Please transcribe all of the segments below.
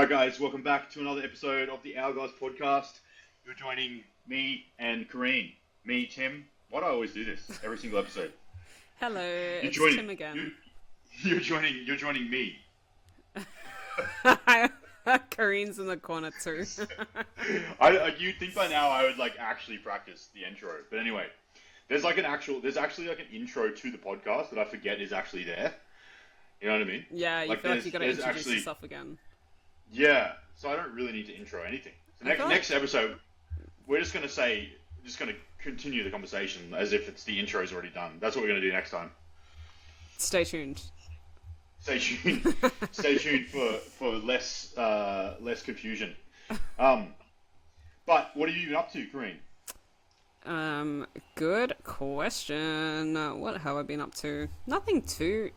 Alright guys, welcome back to another episode of the HourGlass podcast. You're joining me and Kareen. Me, Tim. Why do I always do this? Every single episode. Hello, You're it's joining, Tim again. You're joining me. Kareen's in the corner too. You'd think by now I would actually practice the intro. But anyway, there's actually an intro to the podcast that I forget is actually there. You know what I mean? Yeah, you feel like you got to introduce yourself again. Yeah, so I don't really need to intro anything. So next episode, we're just gonna continue the conversation as if it's the intro's already done. That's what we're gonna do next time. Stay tuned. Stay tuned. Stay tuned for less confusion. But what have you been up to, Kareen? Good question. What have I been up to? Nothing too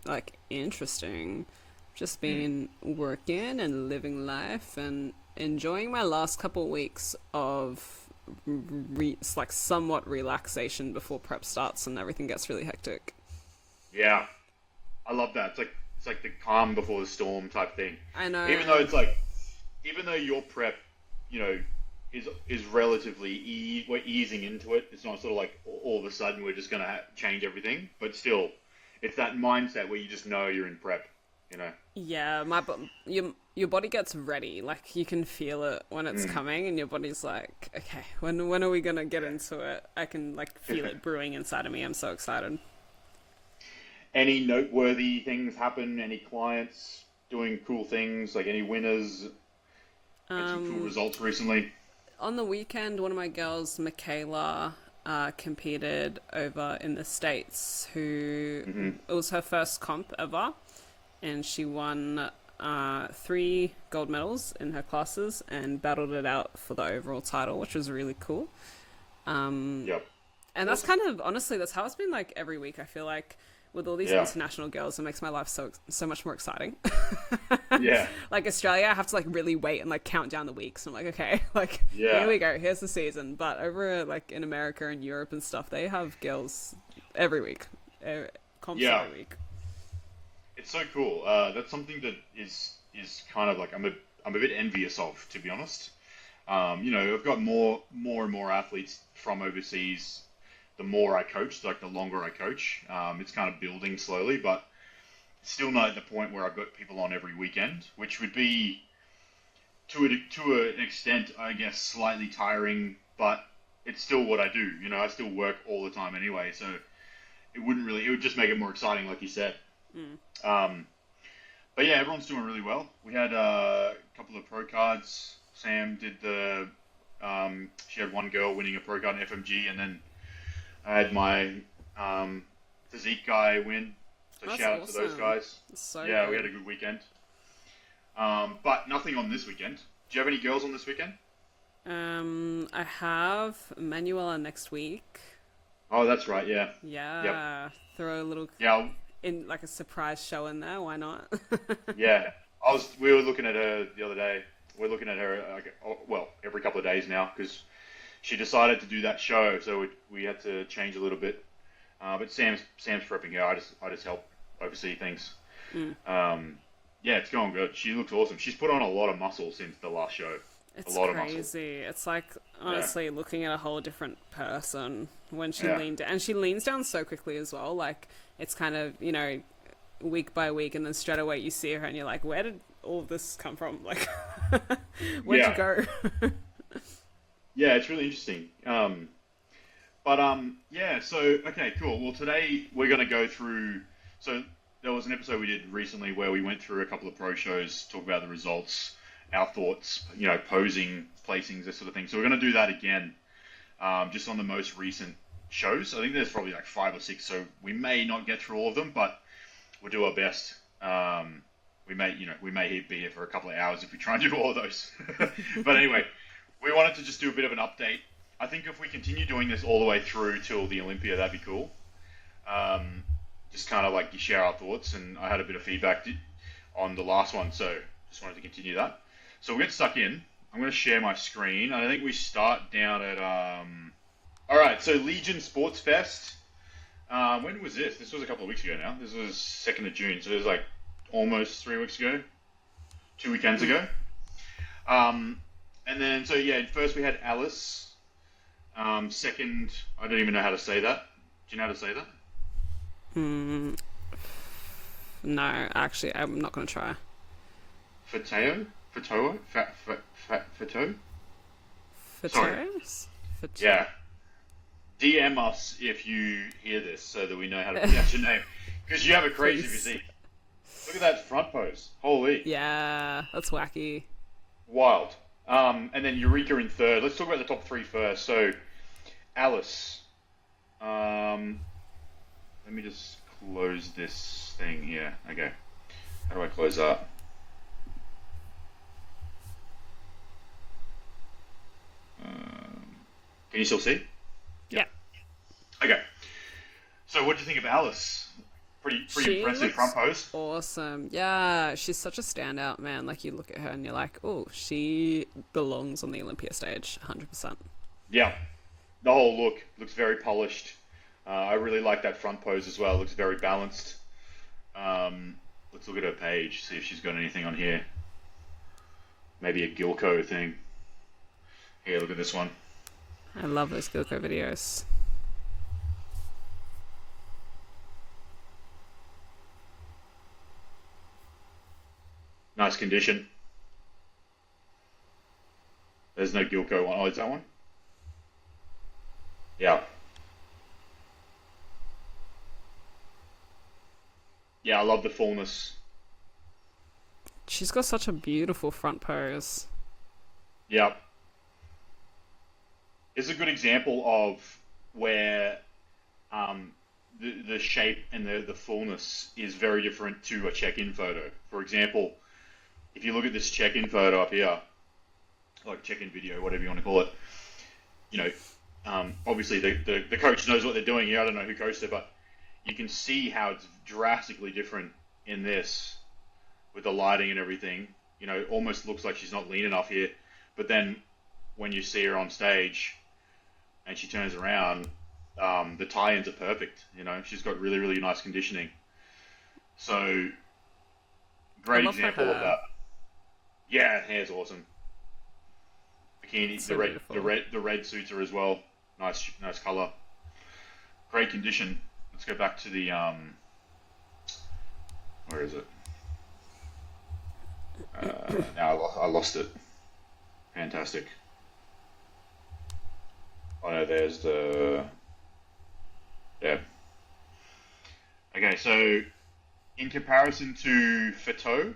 interesting. Just been working and living life and enjoying my last couple weeks of somewhat relaxation before prep starts and everything gets really hectic. Yeah, I love that. It's like the calm before the storm type thing. I know. Even though your prep, is relatively we're easing into it. It's not sort of like all of a sudden we're just gonna change everything. But still, it's that mindset where you just know you're in prep. Yeah, your body gets ready. Like you can feel it when it's coming, and your body's like, okay, when are we gonna get into it? I can feel it brewing inside of me. I'm so excited. Any noteworthy things happen? Any clients doing cool things? Like any winners? Some cool results recently. On the weekend, one of my girls, Michaela, competed over in the States. It was her first comp ever. And she won 3 gold medals in her classes and battled it out for the overall title, which was really cool. Yep. And that's kind of, honestly, that's how it's been every week. I feel like with all these international girls, it makes my life so much more exciting. Yeah. Australia, I have to really wait and count down the weeks. I'm okay, here we go. Here's the season. But over in America and Europe and stuff, they have girls every week, comps every week. It's so cool. That's something that is kind of I'm a bit envious of, to be honest. I've got more and more athletes from overseas. The more I coach, the longer I coach, it's kind of building slowly, but still not at the point where I've got people on every weekend, which would be to an extent, I guess, slightly tiring, but it's still what I do. I still work all the time anyway, so it would just make it more exciting, like you said. But yeah, everyone's doing really well. We had a couple of pro cards. Sam did she had one girl winning a pro card in FMG, and then I had my physique guy win. So That's shout out awesome. to those guys. So yeah, good. we had a good weekend. But nothing on this weekend. Do you have any girls on this weekend? I have Manuela next week. Oh, that's right. Yeah. Yeah. Yep. Throw a little in a surprise show in there. Why not? Yeah. We were looking at her the other day. We're looking at her every couple of days now because she decided to do that show, so we had to change a little bit. But Sam's prepping her. I just help oversee things. Yeah, it's going good. She looks awesome. She's put on a lot of muscle since the last show. It's a lot crazy. It's honestly looking at a whole different person when she leaned down. And she leans down so quickly as well. It's kind of, week by week, and then straight away you see her and you're like, where did all of this come from? Where'd you go? Yeah, it's really interesting. So, okay, cool. Well, today we're going to go through... So there was an episode we did recently where we went through a couple of pro shows, talk about the results, our thoughts, posing, placings, this sort of thing. So we're going to do that again, just on the most recent shows. I think there's probably 5 or 6, so we may not get through all of them, but we'll do our best. We may be here for a couple of hours if we try and do all of those. But anyway, we wanted to just do a bit of an update. I think if we continue doing this all the way through till the Olympia, that'd be cool. Just kind of you share our thoughts, and I had a bit of feedback on the last one, so just wanted to continue that. So we'll get stuck in. I'm going to share my screen, and I think we start down at... Alright, so Legion Sports Fest. When was this? This was a couple of weeks ago now. This was 2nd of June, so it was almost 3 weeks ago. 2 weekends ago. And then so yeah, first we had Alice. Second, I don't even know how to say that. Do you know how to say that? Mm, no, actually, I'm not going to try. Fateo? Fatoa? Fato? Sorry. Fateros? Yeah. DM us if you hear this so that we know how to pronounce your name. Because you have a crazy Please. physique. Look at that front pose. Holy. Yeah, that's wacky. Wild. And then Eureka in third. Let's talk about the top three first. So, Alice. Let me just close this thing here. Okay. How do I close that? Can you still see? Yeah. Okay. So, what do you think of Alice? Pretty She impressive front looks pose. awesome. Yeah, she's such a standout, man. Like, you look at her and you're like, oh, she belongs on the Olympia stage, 100%. Yeah. The whole look looks very polished. I really like that front pose as well. Looks very balanced. Let's look at her page, see if she's got anything on here. Maybe a Gilco thing. Here, look at this one. I love those Gilco videos. Nice condition. There's no Gilco one. Oh, is that one? Yeah. Yeah, I love the fullness. She's got such a beautiful front pose. Yeah. It's a good example of where the shape and the fullness is very different to a check-in photo. For example, if you look at this check-in photo up here, like check-in video, whatever you want to call it, you know, obviously the coach knows what they're doing here. I don't know who coached it, but you can see how it's drastically different in this with the lighting and everything. You know, almost looks like she's not lean enough here. But then when you see her on stage and she turns around, the tie-ins are perfect. You know, she's got really, really nice conditioning. So, I great love her example of hair. that. Yeah, hair's awesome. Bikini, It's the so red, beautiful. the red suits her as well. Nice color. Great condition. Let's go back to the where is it? Now I lost it. Fantastic. Oh no, there's the yeah. Okay, so in comparison to Fatao,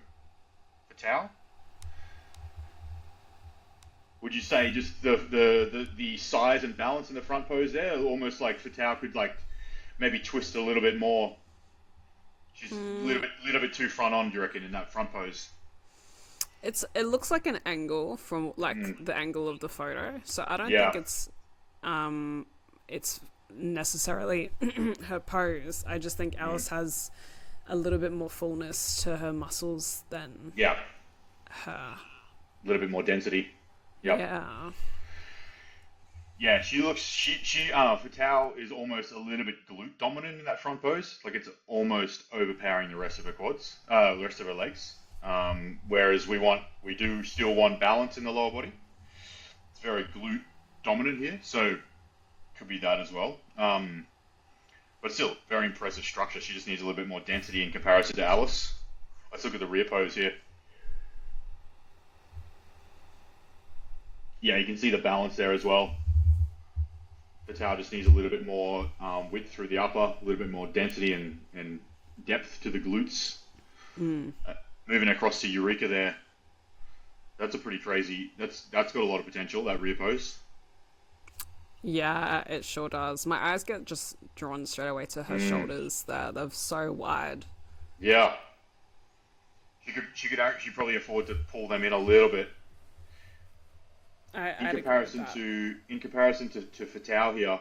would you say just the size and balance in the front pose there, almost like Fatao could like maybe twist a little bit more? She's a Mm, little bit too front on, do you reckon, in that front pose? it looks like an angle from like Mm, the angle of the photo. So I don't think yeah, um it's necessarily her pose. I just think mm, Alice has a little bit more fullness to her muscles than yeah, her. a little bit more density. Yep. Yeah. Yeah, she looks. Fatau is almost a little bit glute dominant in that front pose. Like it's almost overpowering the rest of her quads, the rest of her legs. Whereas we do still want balance in the lower body. It's very glute dominant here, so could be that as well. But still, very impressive structure. She just needs a little bit more density in comparison to Alice. Let's look at the rear pose here. Yeah, you can see the balance there as well. The tower just needs a little bit more width through the upper, a little bit more density and depth to the glutes. Mm. Moving across to Eureka there, that's a pretty crazy. That's got a lot of potential. That rear pose. Yeah, it sure does. My eyes get just drawn straight away to her Mm, shoulders there. They're so wide. yeah, she could actually probably afford to pull them in a little bit I'd agree with that. in comparison to Fatau here.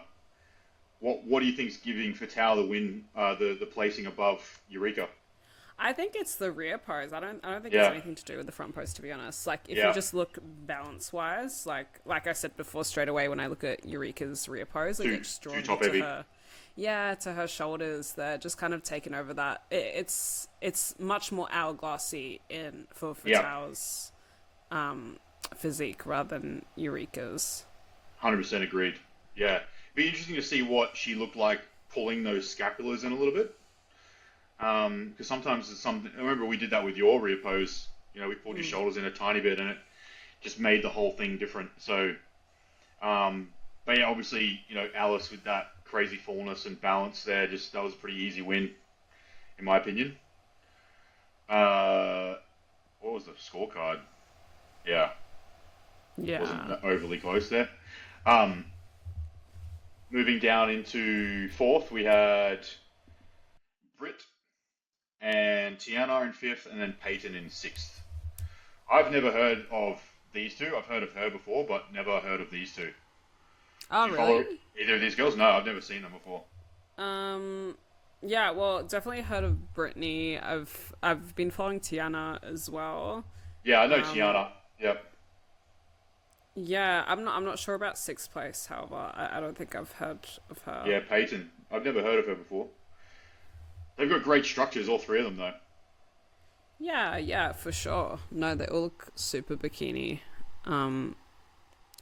What do you think's giving Fatau the win? The placing above Eureka. I think it's the rear pose. I don't think it's Yeah, anything to do with the front pose, to be honest. Like if you yeah, just look balance wise, like I said before, straight away when I look at Eureka's rear pose, I get just too drawn top to heavy. her. Yeah, to her shoulders. They're just kind of taken over that. It's much more hourglassy in for Yeah, Towers. Um, physique rather than Eureka's. 100% agreed. Yeah, be interesting to see what she looked like pulling those scapulas in a little bit. Because sometimes it's something. I remember we did that with your rear pose. We pulled your shoulders in a tiny bit, and it just made the whole thing different. So, but yeah, obviously, Alice with that crazy fullness and balance there, just that was a pretty easy win, in my opinion. What was the scorecard? Yeah, wasn't Yeah. overly close there. Um, Moving down into fourth, we had Britt and Tiana in fifth, and then Peyton in sixth. I've never heard of these two. I've heard of her before, but never heard of these two. Oh, Do you follow really? either of these girls? No, I've never seen them before. Um, yeah, well, definitely heard of Brittany. I've been following Tiana as well. Yeah, I know Um, Tiana. Yep. yeah, I'm not sure about sixth place. However, I don't think I've heard of her. Yeah, Peyton. I've never heard of her before. They've got great structures, all three of them, though. Yeah, yeah, for sure. No, they all look super bikini. Um,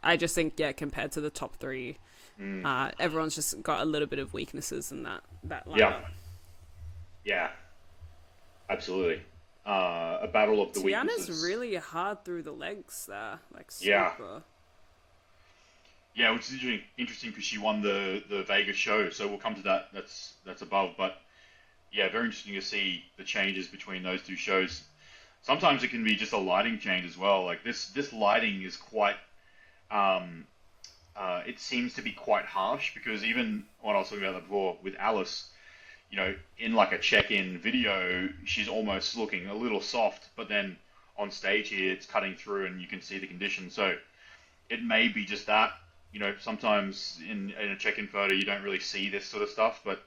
I just think, yeah, compared to the top three, everyone's just got a little bit of weaknesses in that Yeah, lineup. yeah, absolutely. A battle of the Tiana's weaknesses. really hard through the legs there, like Yeah, super. yeah, which is interesting because she won the Vegas show, so we'll come to that. That's above, but yeah, very interesting to see the changes between those two shows. Sometimes it can be just a lighting change as well. Like this lighting is quite. Um, it seems to be quite harsh because even what I was talking about that before with Alice, in like a check-in video, she's almost looking a little soft, but then on stage here, it's cutting through and you can see the condition. So it may be just that. Sometimes in a check-in photo, you don't really see this sort of stuff, but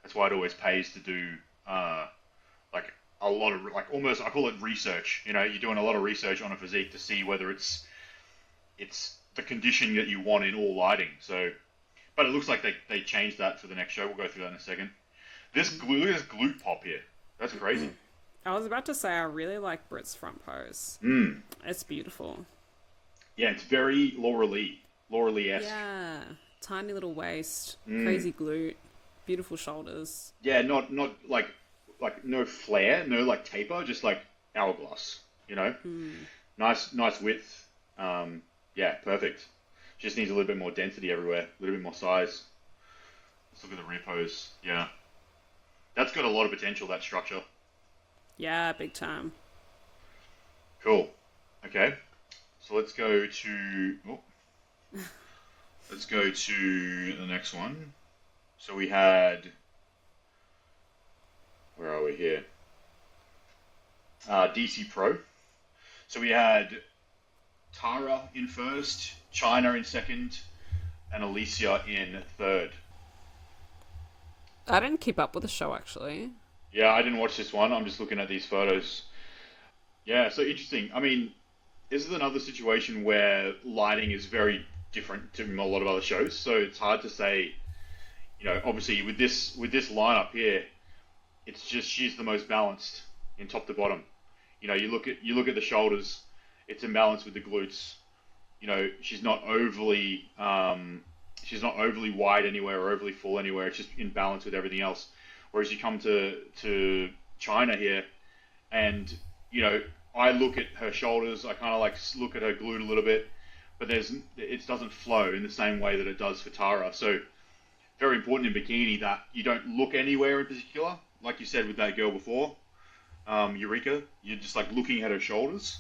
that's why it always pays to do like a lot of like almost I call it research. You're doing a lot of research on a physique to see whether it's the condition that you want in all lighting. So, but it looks like they changed that for the next show. We'll go through that in a second. Look at this glute pop here. That's crazy. I was about to say I really like Brit's front pose. Mm. It's beautiful. Yeah, it's very Laura Lee-esque. Yeah, tiny little waist, Mm. crazy glute, beautiful shoulders. Yeah, not like no flare, no like taper, just like hourglass. Nice width. Yeah, perfect. Just needs a little bit more density everywhere, a little bit more size. Let's look at the rear pose. Yeah, that's got a lot of potential. That structure. Yeah, big time. Cool. Okay, so let's go to the next one. So we had, where are we here? DC Pro. So we had Tara in first, China in second, and Alicia in third. I didn't keep up with the show actually. Yeah, I didn't watch this one. I'm just looking at these photos. Yeah, so interesting. I mean, this is another situation where lighting is very different to a lot of other shows. So it's hard to say. Obviously with this lineup here, it's just she's the most balanced in top to bottom. You look at the shoulders, it's in balance with the glutes. She's not overly wide anywhere or overly full anywhere. It's just in balance with everything else. Whereas you come to China here, and I look at her shoulders. I kind of like look at her glute a little bit, but it doesn't flow in the same way that it does for Tara. So very important in bikini that you don't look anywhere in particular. Like you said with that girl before, Eureka, you're just like looking at her shoulders.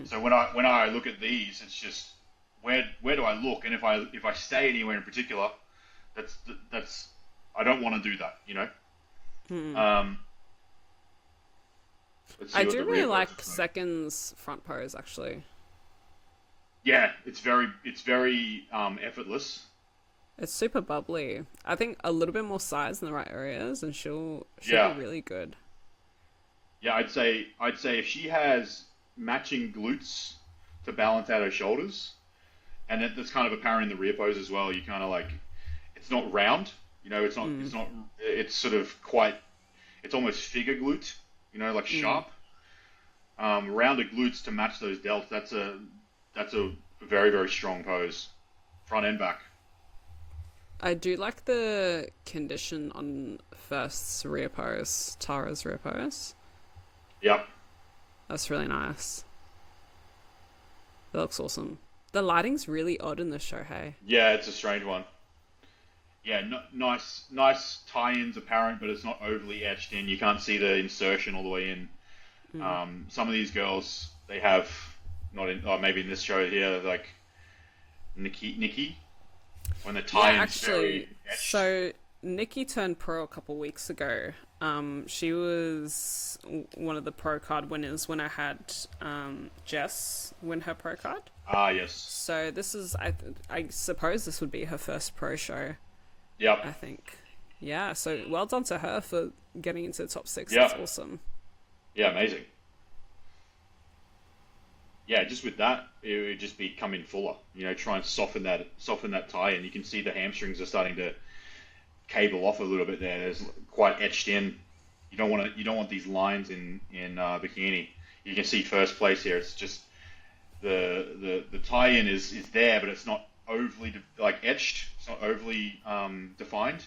So when I look at these, it's just where do I look? And if I stay anywhere in particular, that's I don't want to do that. Um, let's see I what do the really rear pose like looks like. Second's front pose actually. Yeah, it's very effortless. It's super bubbly. I think a little bit more size in the right areas, and she'll Yeah, be really good. yeah. I'd say if she has matching glutes to balance out her shoulders, and that's kind of apparent in the rear pose as well. You kind of like it's not round. It's not. It's not. It's sort of quite. It's almost figure glute. Like sharp. Rounded glutes to match those delts. that's a very, very strong pose, front and back. I do like the condition on First's rear pose, Tara's rear pose. Yep. That's really nice. That looks awesome. The lighting's really odd in this show, hey? Yeah, it's a strange one. Yeah, nice tie-ins apparent, but it's not overly etched in. You can't see the insertion all the way in. Some of these girls, they have not in, or maybe in this show here, like Nikki, when the tie-in's very etched. So Nikki turned pro a couple weeks ago. She was one of the pro card winners when I had Jess win her pro card. Ah, yes. So this is, I suppose this would be her first pro show. Yep. I think. Yeah, so well done to her for getting into the top 6. Yeah. That's awesome. Yeah, amazing. Yeah, just with that, it would just be come in fuller. Try and soften that tie, and you can see the hamstrings are starting to cable off a little bit there. There's quite etched in. You don't want these lines in bikini. You can see first place here. It's just the tie-in is there, but it's not overly etched. It's not overly defined.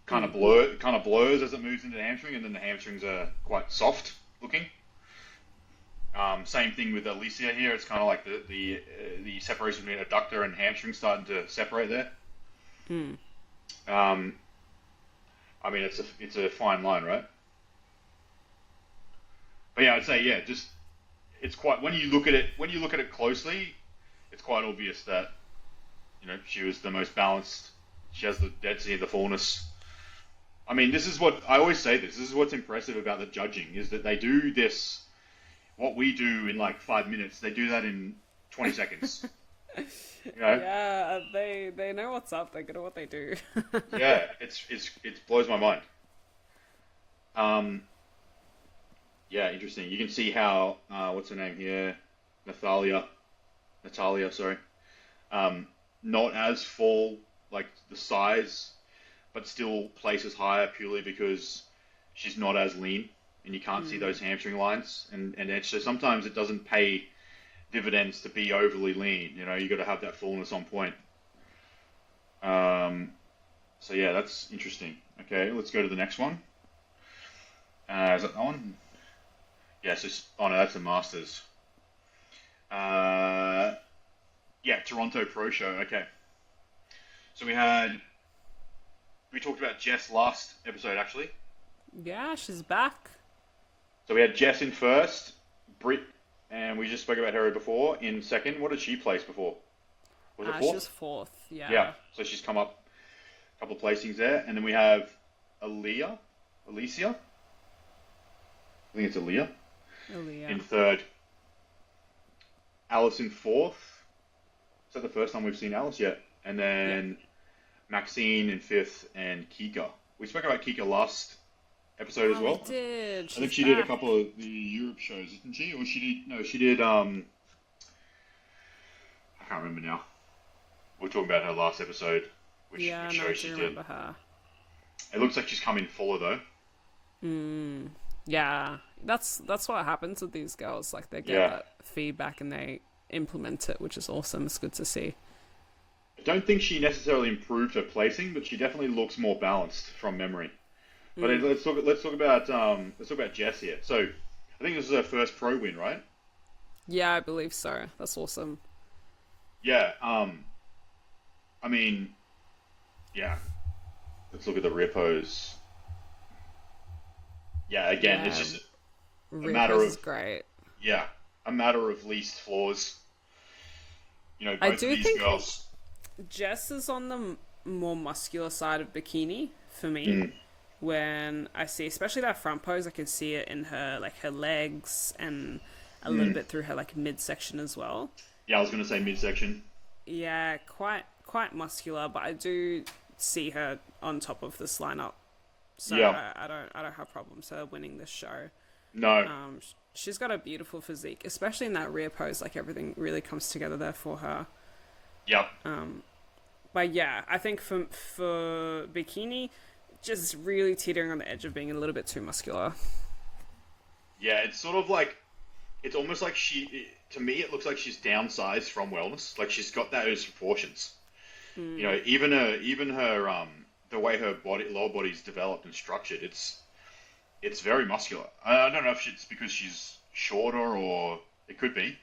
Kind of blurs as it moves into the hamstring, and then the hamstrings are quite soft looking. Same thing with Alicia here. It's kind of like the separation between adductor and hamstring starting to separate there. I mean, it's a fine line, right? But yeah, I'd say just it's quite when you look at it closely, it's quite obvious that she was the most balanced. She has the density, the fullness. I mean, this is what I always say. This is what's impressive about the judging is that they do this. What we do in like 5 minutes, they do that in 20 seconds. Yeah, they know what's up. They're good at what they do. Yeah, it blows my mind. Yeah, interesting. You can see how what's her name here, Natalia, sorry, not as full like the size, but still places higher purely because she's not as lean, and you can't see those hamstring lines and edge. So sometimes it doesn't pay dividends to be overly lean. You got to have that fullness on point. So yeah, that's interesting. Okay, let's go to the next one. Is that one? Yes. Oh no, that's the Masters. Yeah, Toronto Pro Show. Okay. So we talked about Jess last episode actually. Yeah, she's back. So we had Jess in first, Britt, and we just spoke about her before in second. What did she place before? Was it fourth? She was 4th, yeah. Yeah, so she's come up a couple of placings there. And then we have Alicia. I think it's Aaliyah. In third. Alice in fourth. Is that the first time we've seen Alice yet? And then Maxine in fifth and Kika. We spoke about Kika last episode as well. We did. I think she did a couple of the Europe shows, didn't she? Or she did I can't remember now. We were talking about her last episode, which show she did. Remember her. It looks like she's come in fuller though. Yeah, that's what happens with these girls. Like they get that feedback and they implement it, which is awesome. It's good to see. I don't think she necessarily improved her placing, but she definitely looks more balanced from memory. But let's talk about Jess here. So I think this is her first pro win, right? Yeah, I believe so. That's awesome. Yeah. I mean, yeah. Let's look at the rear pose. Yeah, again, it's just a matter of great. Yeah, a matter of least flaws. Both I of do these think girls. Jess is on the more muscular side of bikini for me. When I see, especially that front pose, I can see it in her her legs and a little bit through her midsection as well. Yeah, I was going to say midsection. Yeah, quite muscular, but I do see her on top of this lineup. So I don't have problems her winning this show. No. She's got a beautiful physique, especially in that rear pose. Everything really comes together there for her. Yep. But yeah, I think for bikini, just really teetering on the edge of being a little bit too muscular. Yeah, it's sort of like it's almost like to me, it looks like she's downsized from wellness. Like she's got those proportions. You know, even her the way her lower body's developed and structured, it's very muscular. I don't know if it's because she's shorter or it could be.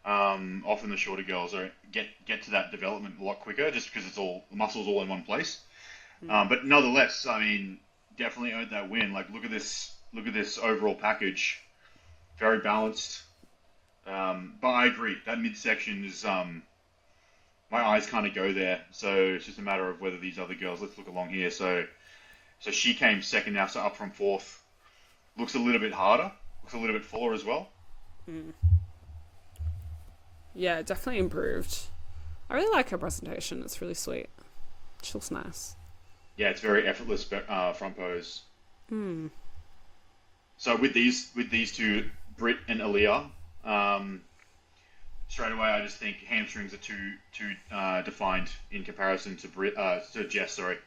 Often the shorter girls get to that development a lot quicker, just because it's all the muscles all in one place. But nonetheless, I mean, definitely earned that win. Like, look at this overall package, very balanced. But I agree, that midsection is my eyes kind of go there. So it's just a matter of whether these other girls. Let's look along here. So she came second now, so up from fourth. Looks a little bit harder. Looks a little bit fuller as well. Yeah, definitely improved. I really like her presentation. It's really sweet. She looks nice. Yeah, it's very effortless front pose. So with these two, Britt and Aaliyah, straight away I just think hamstrings are too defined in comparison to Jess. Sorry,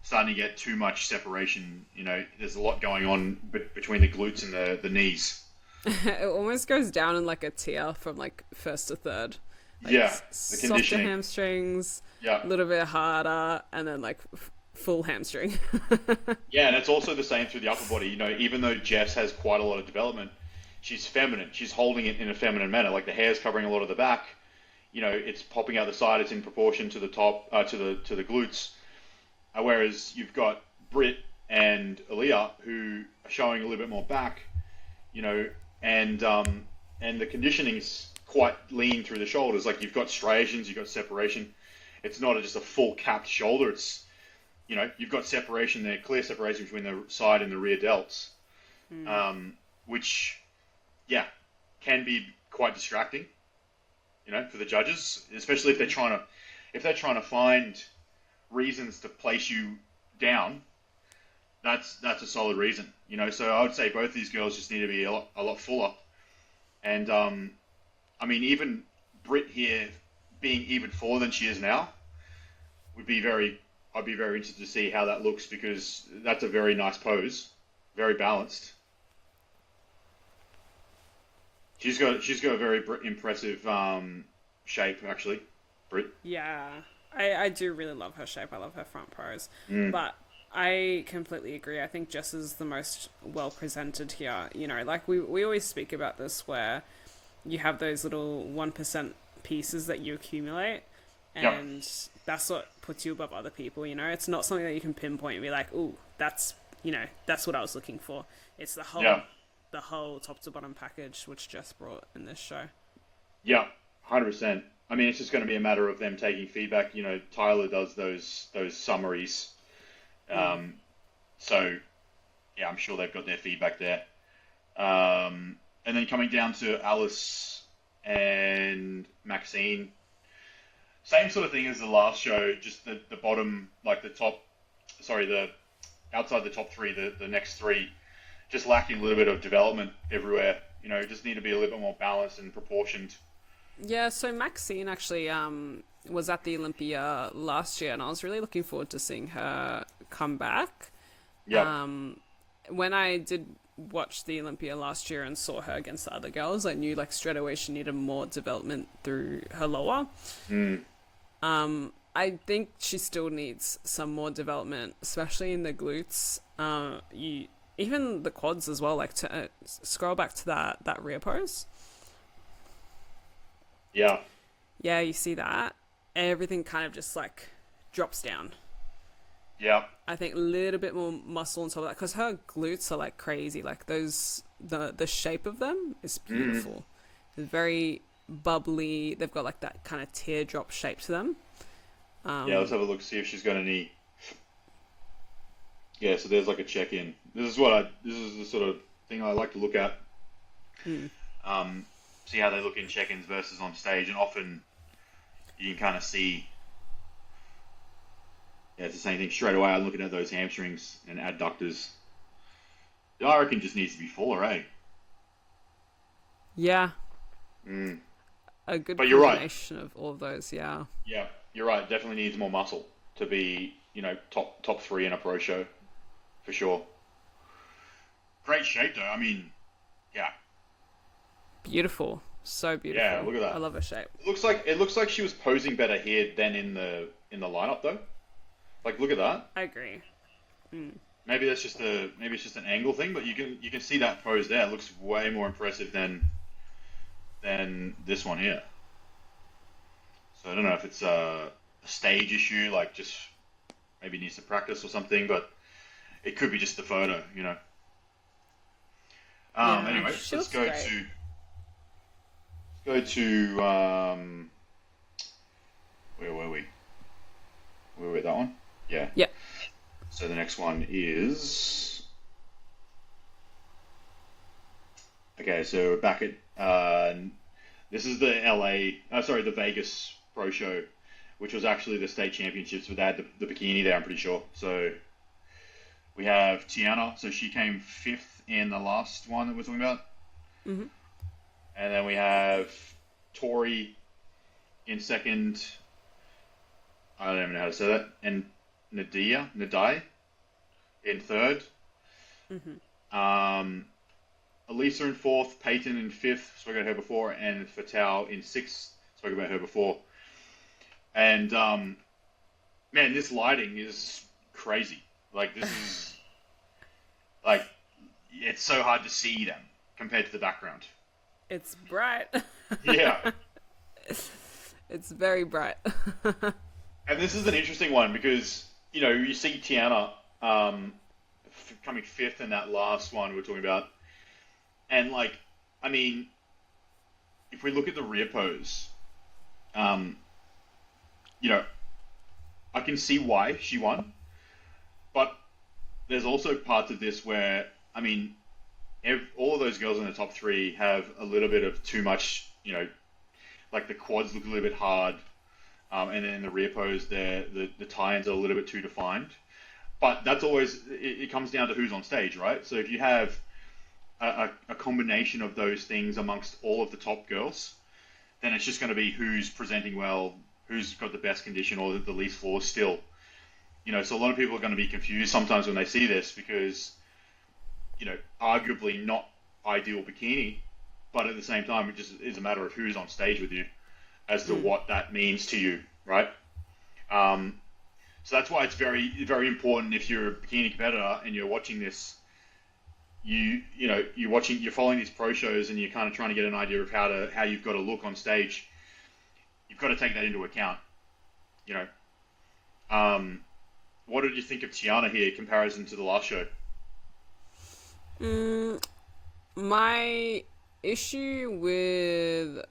starting to get too much separation. You know, there's a lot going on between the glutes and the knees. It almost goes down in like a tier from like first to third. Like Yeah, the softer conditioning. hamstrings, Yeah, a little bit harder, and then like full hamstring. yeah, and it's also the same through the upper body. You know, even though Jess has quite a lot of development, she's feminine. She's holding it in a feminine manner. Like the hair's covering a lot of the back. You know, it's popping out the side. It's in proportion to the top, to the glutes. Whereas you've got Britt and Aaliyah who are showing a little bit more back. You know, and the conditioning's quite lean through the shoulders. Like you've got striations, you've got separation. It's not just a full capped shoulder. It's, you know, you've got separation there, clear separation between the side and the rear delts, which, yeah, can be quite distracting, you know, for the judges, especially if they're trying to find reasons to place you down. That's a solid reason, you know. So I would say both these girls just need to be a lot fuller, and I mean, even Britt here being even fuller than she is now I'd be very interested to see how that looks, because that's a very nice pose, very balanced. She's got a very impressive shape, actually, Britt. Yeah, I do really love her shape. I love her front pose. But I completely agree. I think Jess is the most well presented here. You know, like we always speak about this, where you have those little 1% pieces that you accumulate, and that's what puts you above other people. You know, it's not something that you can pinpoint and be like, "Ooh, that's what I was looking for." It's the whole top to bottom package which Jess brought in this show. Yeah, 100%. I mean, it's just going to be a matter of them taking feedback. You know, Tyler does those summaries. So, yeah, I'm sure they've got their feedback there. And then coming down to Alice and Maxine, same sort of thing as the last show, just the bottom, like the outside the top three, the next three, just lacking a little bit of development everywhere. You know, just need to be a little bit more balanced and proportioned. Yeah, so Maxine actually was at the Olympia last year, and I was really looking forward to seeing her come back. Yeah. When I did watch the Olympia last year and saw her against the other girls, I knew like straight away she needed more development through her lower. I think she still needs some more development, especially in the glutes. Even the quads as well. Like to scroll back to that rear pose. Yeah. Yeah, you see that? Everything kind of just like drops down. Yeah. I think a little bit more muscle on top of that, because her glutes are like crazy. Like those, the shape of them is beautiful. It's very bubbly. They've got like that kind of teardrop shape to them. Yeah, let's have a look, see if she's got any. Yeah, so there's like a check-in. This is the sort of thing I like to look at. See how they look in check-ins versus on stage, and often you can kind of see. Yeah, it's the same thing. Straight away, I'm looking at those hamstrings and adductors. I reckon just needs to be fuller, eh? Yeah. A good But you're right. combination of all of those, yeah. Yeah, you're right. Definitely needs more muscle to be, you know, top three in a pro show, for sure. Great shape though. I mean, yeah. Beautiful. So Yeah, beautiful. look at I that. love her shape. It looks like she was posing better here than in the lineup though. Like, look at that. I agree. Maybe it's just an angle thing, but you can see that pose there. It looks way more impressive than this one here. So I don't know if it's a stage issue, like just maybe needs to practice or something, but it could be just the photo, you know. Yeah, Anyway, she let's looks go great. to where were we? Were we at that one? Yeah. Yeah. So the next one is okay. So we're back at this is the the Vegas Pro Show, which was actually the state championships, but they had the bikini there. I'm pretty sure. So we have Tiana. So she came fifth in the last one that we're talking about, Hmm. and then we have Tori in second. I don't even know how to say that. And Nadai in third. Hmm. Um, Elisa in fourth, Peyton in fifth, spoke about her before, and Fatal in sixth, spoke about her before. And man, this lighting is crazy. Like this is like it's so hard to see them compared to the background. It's bright. Yeah, It's very bright. and this is an interesting one because you see Tiana coming fifth in that last one we're talking about, and like I mean, if we look at the rear pose, um, you know, I can see why she won, but there's also parts of this where, I mean, all of those girls in the top three have a little bit of too much, like the quads look a little bit hard, and then in the rear pose, the tie-ins are a little bit too defined. But that's always, it comes down to who's on stage, right? So if you have a combination of those things amongst all of the top girls, then it's just going to be who's presenting well, who's got the best condition or the least flaws still. So a lot of people are going to be confused sometimes when they see this because, arguably not ideal bikini, but at the same time, it just is a matter of who's on stage with you as to Mm. what that means to you, right? Um, so that's why it's very, very important if you're a bikini competitor and you're watching this, you're following these pro shows and you're kind of trying to get an idea of how you've got to look on stage. You've got to take that into account, you know. Um, what did you think of Tiana here in comparison to the last show? Mm, my issue with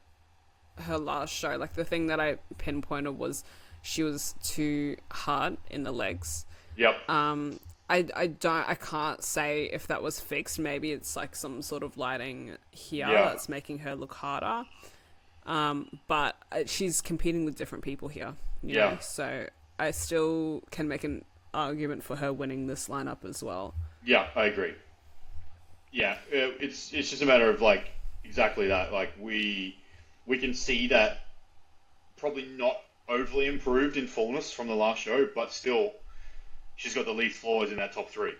her last show, like the thing that I pinpointed was she was too hard in the legs. Yep. I can't say if that was fixed. Maybe it's like some sort of lighting here Yeah. that's making her look harder. But she's competing with different people here, Yeah. so I still can make an argument for her winning this lineup as well. Yeah, I agree. Yeah, it's just a matter of like exactly that. Like we can see that probably not overly improved in fullness from the last show, but still she's got the least flaws in that top three.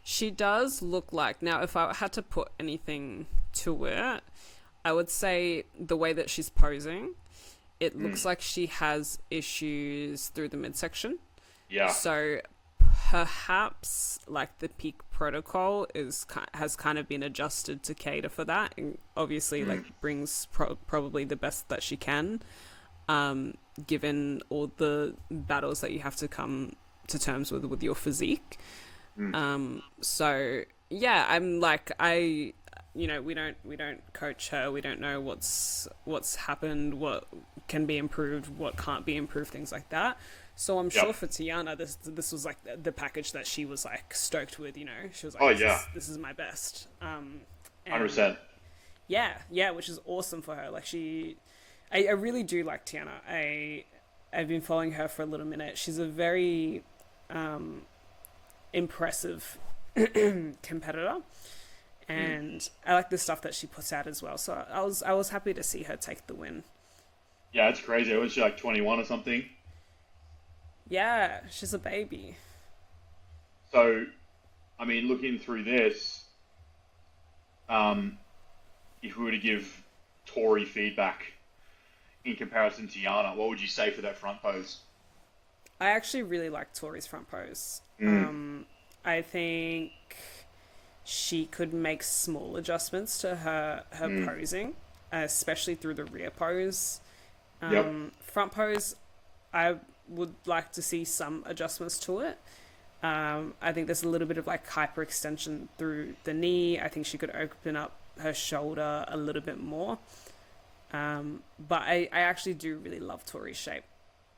She does look like, now if I had to put anything to it, I would say the way that she's posing, it looks like she has issues through the midsection. Yeah. So perhaps like the peak protocol has kind of been adjusted to cater for that, and obviously like brings probably the best that she can, given all the battles that you have to come to terms with your physique. So yeah, I'm like we don't coach her. We don't know what's happened, what can be improved, what can't be improved, things like that. So I'm sure for Tiana, this was like the package that she was like stoked with. She was like, Oh this, yeah. this is my best. 100%. Yeah, which is awesome for her. Like I really do like Tiana. I've been following her for a little minute. She's a very impressive competitor, and I like the stuff that she puts out as well. So I was happy to see her take the win. Yeah, it's crazy. Was she like 21 or something? Yeah, she's a baby. So, I mean, looking through this, if we were to give Tori feedback in comparison to Tiana, what would you say for that front pose? I actually really like Tori's front pose. Mm. I think she could make small adjustments to her posing, especially through the rear pose. Yep. Front pose, I would like to see some adjustments to it. I think there's a little bit of like hyperextension through the knee. I think she could open up her shoulder a little bit more. But I actually do really love Tori's shape.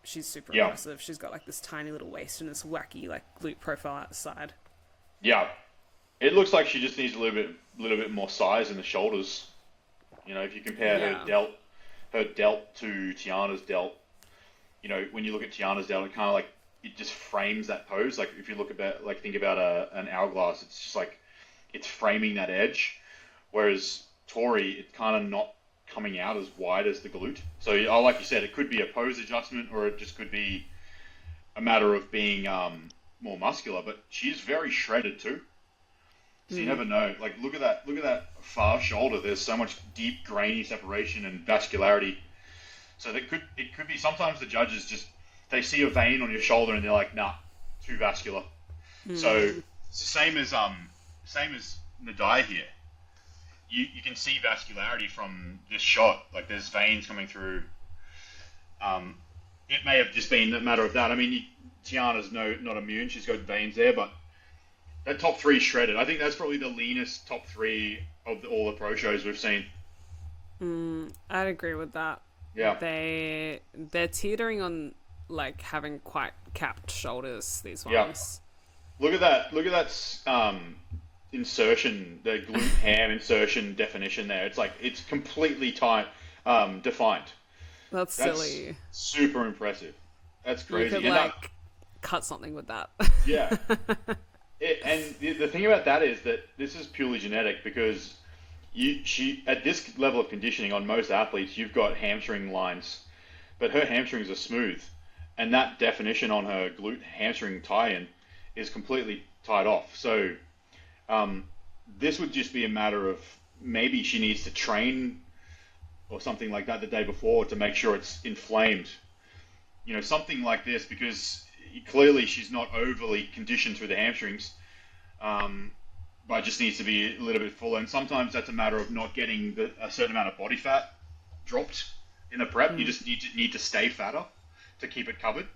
She's super Yeah. impressive. She's got like this tiny little waist and this wacky like glute profile out the side. Yeah. It looks like she just needs a little bit more size in the shoulders. You know, if you compare Yeah. her delt to Tiana's delt, you know, when you look at Tiana's delt, it kind of like it just frames that pose. Like if you look about like think about an hourglass, it's just like it's framing that edge. Whereas Tori, it's kind of not coming out as wide as the glute. So, like you said, it could be a pose adjustment, or it just could be a matter of being more muscular. But she's very shredded too. So you never know. Like look at that far shoulder. There's so much deep grainy separation and vascularity. So it could be sometimes the judges just they see a vein on your shoulder and they're like, nah, too vascular. So it's the same as Nadai here. You can see vascularity from this shot. Like there's veins coming through. It may have just been a matter of that. I mean, Tiana's not immune. She's got veins there, but that top three is shredded. I think that's probably the leanest top three of all the pro shows we've seen. I'd agree with that. Yeah. They're teetering on like having quite capped shoulders. These Yeah. ones. Look at that. Look at that insertion, the glute ham insertion definition there. It's like it's completely defined. That's That's silly. super impressive. That's You crazy. could And like cut something with that. yeah. And the thing about that is that this is purely genetic because she at this level of conditioning on most athletes, you've got hamstring lines, but her hamstrings are smooth, and that definition on her glute hamstring tie-in is completely tied off. So this would just be a matter of maybe she needs to train or something like that the day before to make sure it's inflamed. You know, something like this because clearly she's not overly conditioned through the hamstrings, but just needs to be a little bit fuller. And sometimes that's a matter of not getting a certain amount of body fat dropped in the prep. You just need to stay fatter to keep it covered.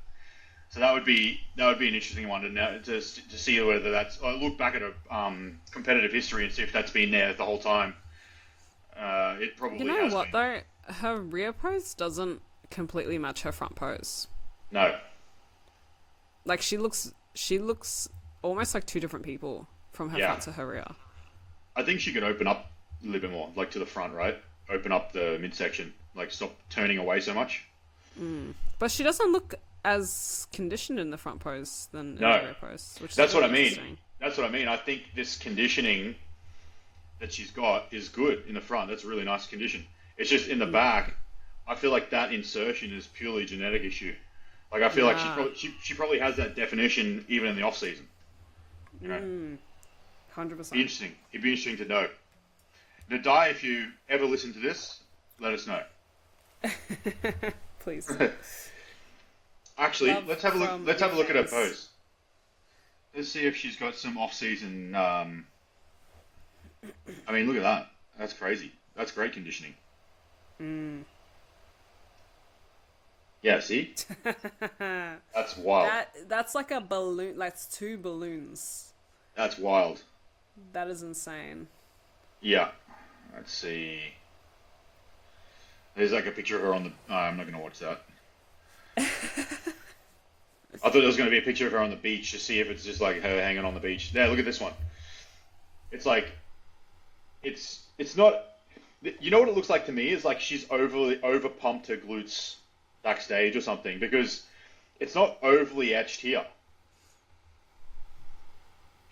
So that would be an interesting one to see whether that's. I look back at a competitive history and see if that's been there the whole time. It probably You know has what been. though? Her rear pose doesn't completely match her front pose. No. Like she looks almost like two different people from her Yeah. front to her rear. I think she could open up a little bit more, like to the front, right? Open up the midsection, like stop turning away so much. But she doesn't look as conditioned in the front pose than in No. the rear pose, which is That's what really I mean. interesting. That's what I mean. I think this conditioning that she's got is good in the front. That's a really nice condition. It's just in the back. I feel like that insertion is purely genetic issue. Like I feel like she probably has that definition even in the off season. You know? 100%. It'd be interesting to know. Nadai, if you ever listen to this, let us know. Please. Actually, Love let's have a look. from Let's have a look at her fans. pose. Let's see if she's got some off-season. I mean, look at that. That's crazy. That's great conditioning. Yeah, see? That's wild. That's like a balloon. That's two balloons. That's wild. That is insane. Yeah. Let's see. There's like a picture of her on the. I'm not going to watch that. I thought there was going to be a picture of her on the beach to see if it's just like her hanging on the beach. Yeah, look at this one. It's like, it's not. You know what it looks like to me is like she's over pumped her glutes backstage or something because it's not overly etched here.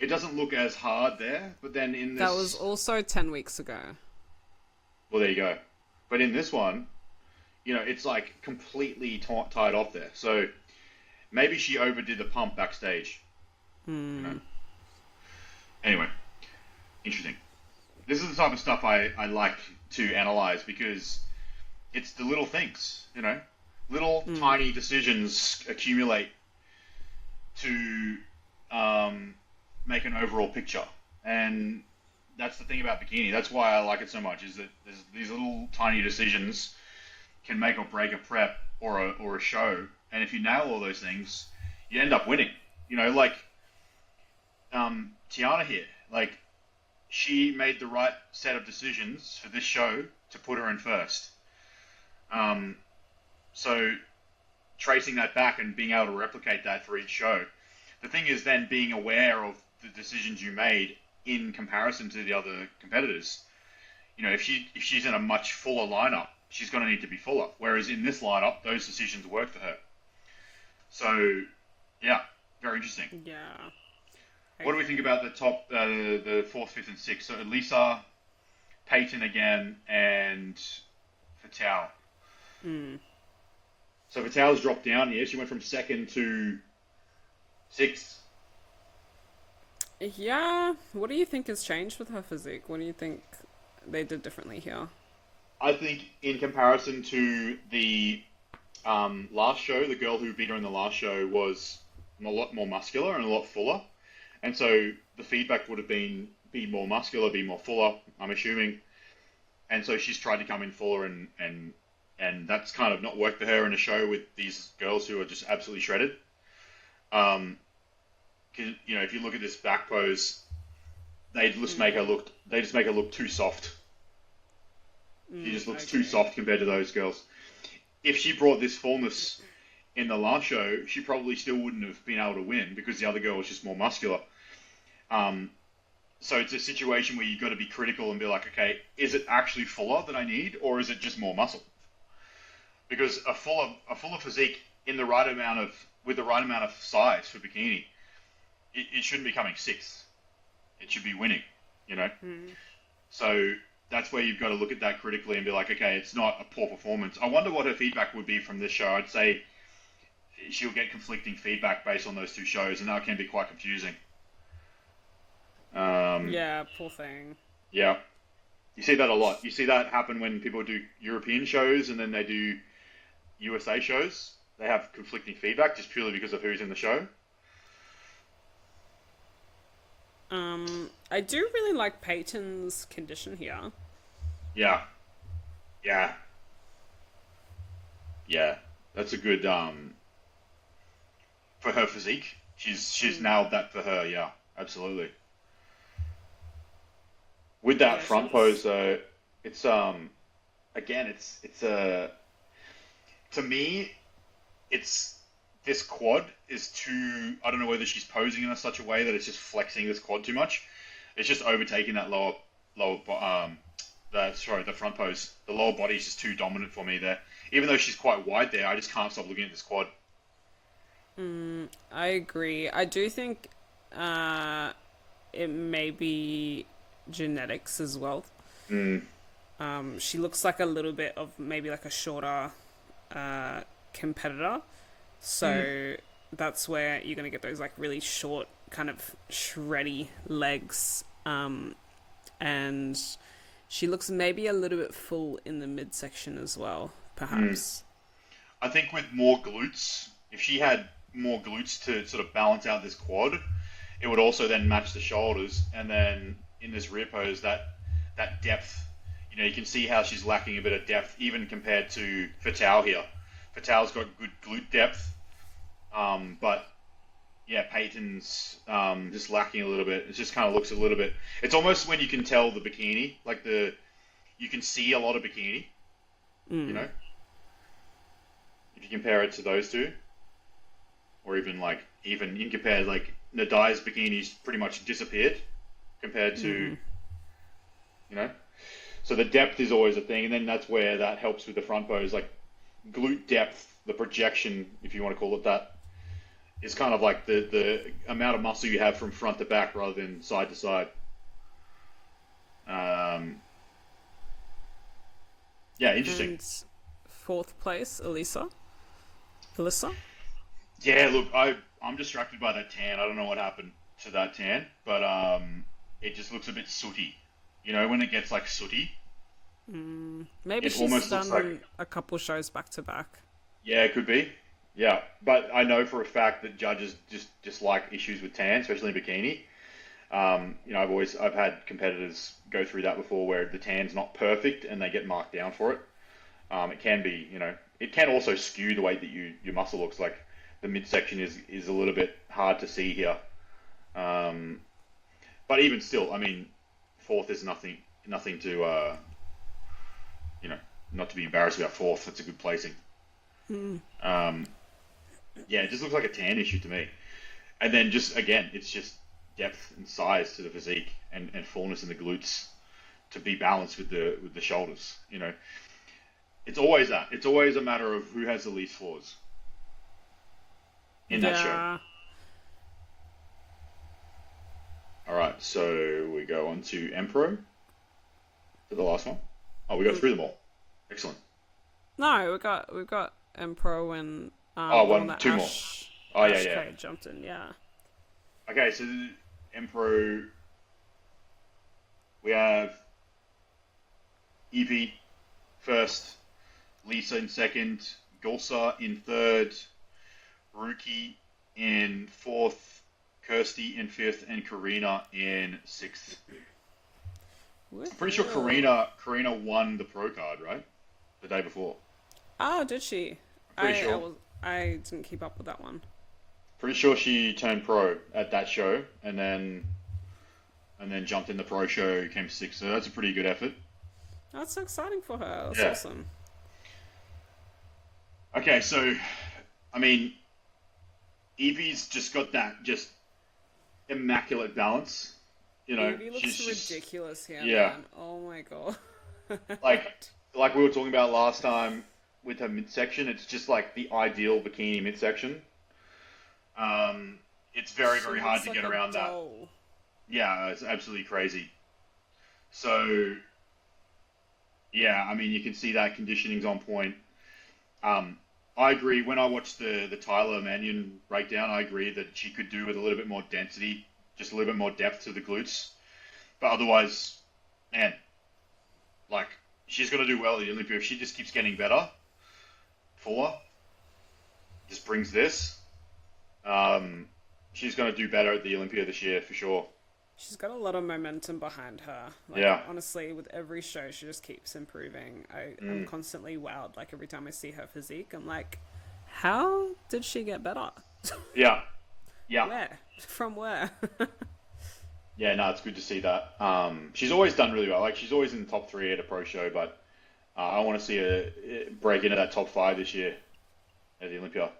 It doesn't look as hard there, but then in this. That was also 10 weeks ago. Well, there you go. But in this one, you know, it's like completely tied off there. So maybe she overdid the pump backstage. You know? Anyway, interesting. This is the type of stuff I like to analyze because it's the little things, little tiny decisions accumulate to make an overall picture. And that's the thing about bikini. That's why I like it so much, is that there's these little tiny decisions can make or break a prep or a show. And if you nail all those things, you end up winning. Like Tiana here, like she made the right set of decisions for this show to put her in first. So tracing that back and being able to replicate that for each show. The thing is then being aware of the decisions you made in comparison to the other competitors. If she's in a much fuller lineup, she's going to need to be fuller. Whereas in this lineup, those decisions work for her. So, yeah, very interesting. Yeah. What do we think about the top, the 4th, 5th, and 6th? So Elisa, Peyton again, and Fatale. So Fatale's dropped down here. She went from 2nd to 6th. Yeah. What do you think has changed with her physique? What do you think they did differently here? I think in comparison to the last show, the girl who beat her in the last show was a lot more muscular and a lot fuller. And so the feedback would have been be more muscular, be more fuller, I'm assuming. And so she's tried to come in fuller and that's kind of not worked for her in a show with these girls who are just absolutely shredded. 'Cause, if you look at this back pose, they just make her look too soft. She just looks too soft compared to those girls. If she brought this fullness in the last show, she probably still wouldn't have been able to win because the other girl was just more muscular. So it's a situation where you've got to be critical and be like, okay, is it actually fuller that I need, or is it just more muscle? Because a fuller physique with the right amount of size for bikini, it shouldn't be coming 6th. It should be winning, So that's where you've got to look at that critically and be like, okay, it's not a poor performance. I wonder what her feedback would be from this show. I'd say she'll get conflicting feedback based on those two shows, and that can be quite confusing. Yeah, poor thing. Yeah. You see that a lot. You see that happen when people do European shows and then they do USA shows. They have conflicting feedback just purely because of who's in the show. I do really like Peyton's condition here. Yeah. Yeah. Yeah. That's a good, for her physique. She's nailed that for her, yeah. Absolutely. With that front pose though, it's, again, it's to me, this quad is too, I don't know whether she's posing in such a way that it's just flexing this quad too much. It's just overtaking that the front pose. The lower body is just too dominant for me there. Even though she's quite wide there, I just can't stop looking at this quad. I agree. I do think it may be genetics as well. She looks like a little bit of maybe like a shorter competitor. So that's where you're going to get those like really short, kind of shreddy legs. And she looks maybe a little bit full in the midsection as well, perhaps. I think with more glutes, if she had more glutes to sort of balance out this quad, it would also then match the shoulders. And then in this rear pose, that depth, you can see how she's lacking a bit of depth, even compared to Fatale here. Fatale's got good glute depth, but yeah, Peyton's just lacking a little bit. It just kind of looks a little bit. It's almost when you can tell the bikini, like you can see a lot of bikini. If you compare it to those two, or even in compared, like Nadai's bikini's pretty much disappeared compared to, So the depth is always a thing, and then that's where that helps with the front pose, like glute depth, the projection, if you want to call it that, is kind of like the amount of muscle you have from front to back rather than side to side. Yeah, interesting. And 4th place, Alyssa. Yeah, look, I'm distracted by that tan. I don't know what happened to that tan, but it just looks a bit sooty. When it gets like sooty, Maybe It she's almost looks done like, a couple shows back to back. yeah, it could be. Yeah, but I know for a fact that judges just like issues with tan, especially in bikini. I've had competitors go through that before where the tan's not perfect and they get marked down for it. It can be, it can also skew the way that your muscle looks. Like the midsection is a little bit hard to see here. Um, but even still, I mean, fourth is nothing to, not to be embarrassed about fourth. That's a good placing. Um, yeah, it just looks like a tan issue to me. And then just again, it's just depth and size to the physique and fullness in the glutes to be balanced with the shoulders. It's always that. It's always a matter of who has the least flaws in that show. Yeah. All right, so we go on to Emperor for the last one. Oh, we got through them all. Excellent. No, we've got Empro and Oh, the one one, that two more. Ash, Oh, yeah, Ash yeah. K jumped in. Yeah. Okay, so Emperor, we have Evie first, Lisa in second, Gulsa in third, Ruki in fourth, Kirsty in fifth, and Karina in sixth. I'm pretty sure Karina won the pro card, right? The day before. Oh, did she? Pretty sure. I didn't keep up with that one. Pretty sure she turned pro at that show, and then jumped in the pro show, came sixth. So that's a pretty good effort. That's so exciting for her. That's Yeah. awesome. Okay, so I mean, Evie's just got that just immaculate balance. Evie looks she's just ridiculous here, yeah, man. Oh my god. like we were talking about last time with her midsection. It's just like the ideal bikini midsection. It's very She very hard looks to like get a around that. doll. Yeah, it's absolutely crazy. So yeah, I mean you can see that conditioning's on point. I agree. When I watched the Tyler Mannion breakdown, I agree that she could do with a little bit more density, just a little bit more depth to the glutes. But otherwise, man, like she's going to do well at the Olympia if she just keeps getting better, fuller, just brings this. She's going to do better at the Olympia this year for sure. She's got a lot of momentum behind her. Like, Yeah. honestly, with every show, she just keeps improving. I'm constantly wowed. Like, every time I see her physique, I'm like, how did she get better? Yeah, yeah, Where? From where? yeah. No, it's good to see that. She's always done really well. Like she's always in the top three at a pro show, but I want to see her break into that top five this year at the Olympia.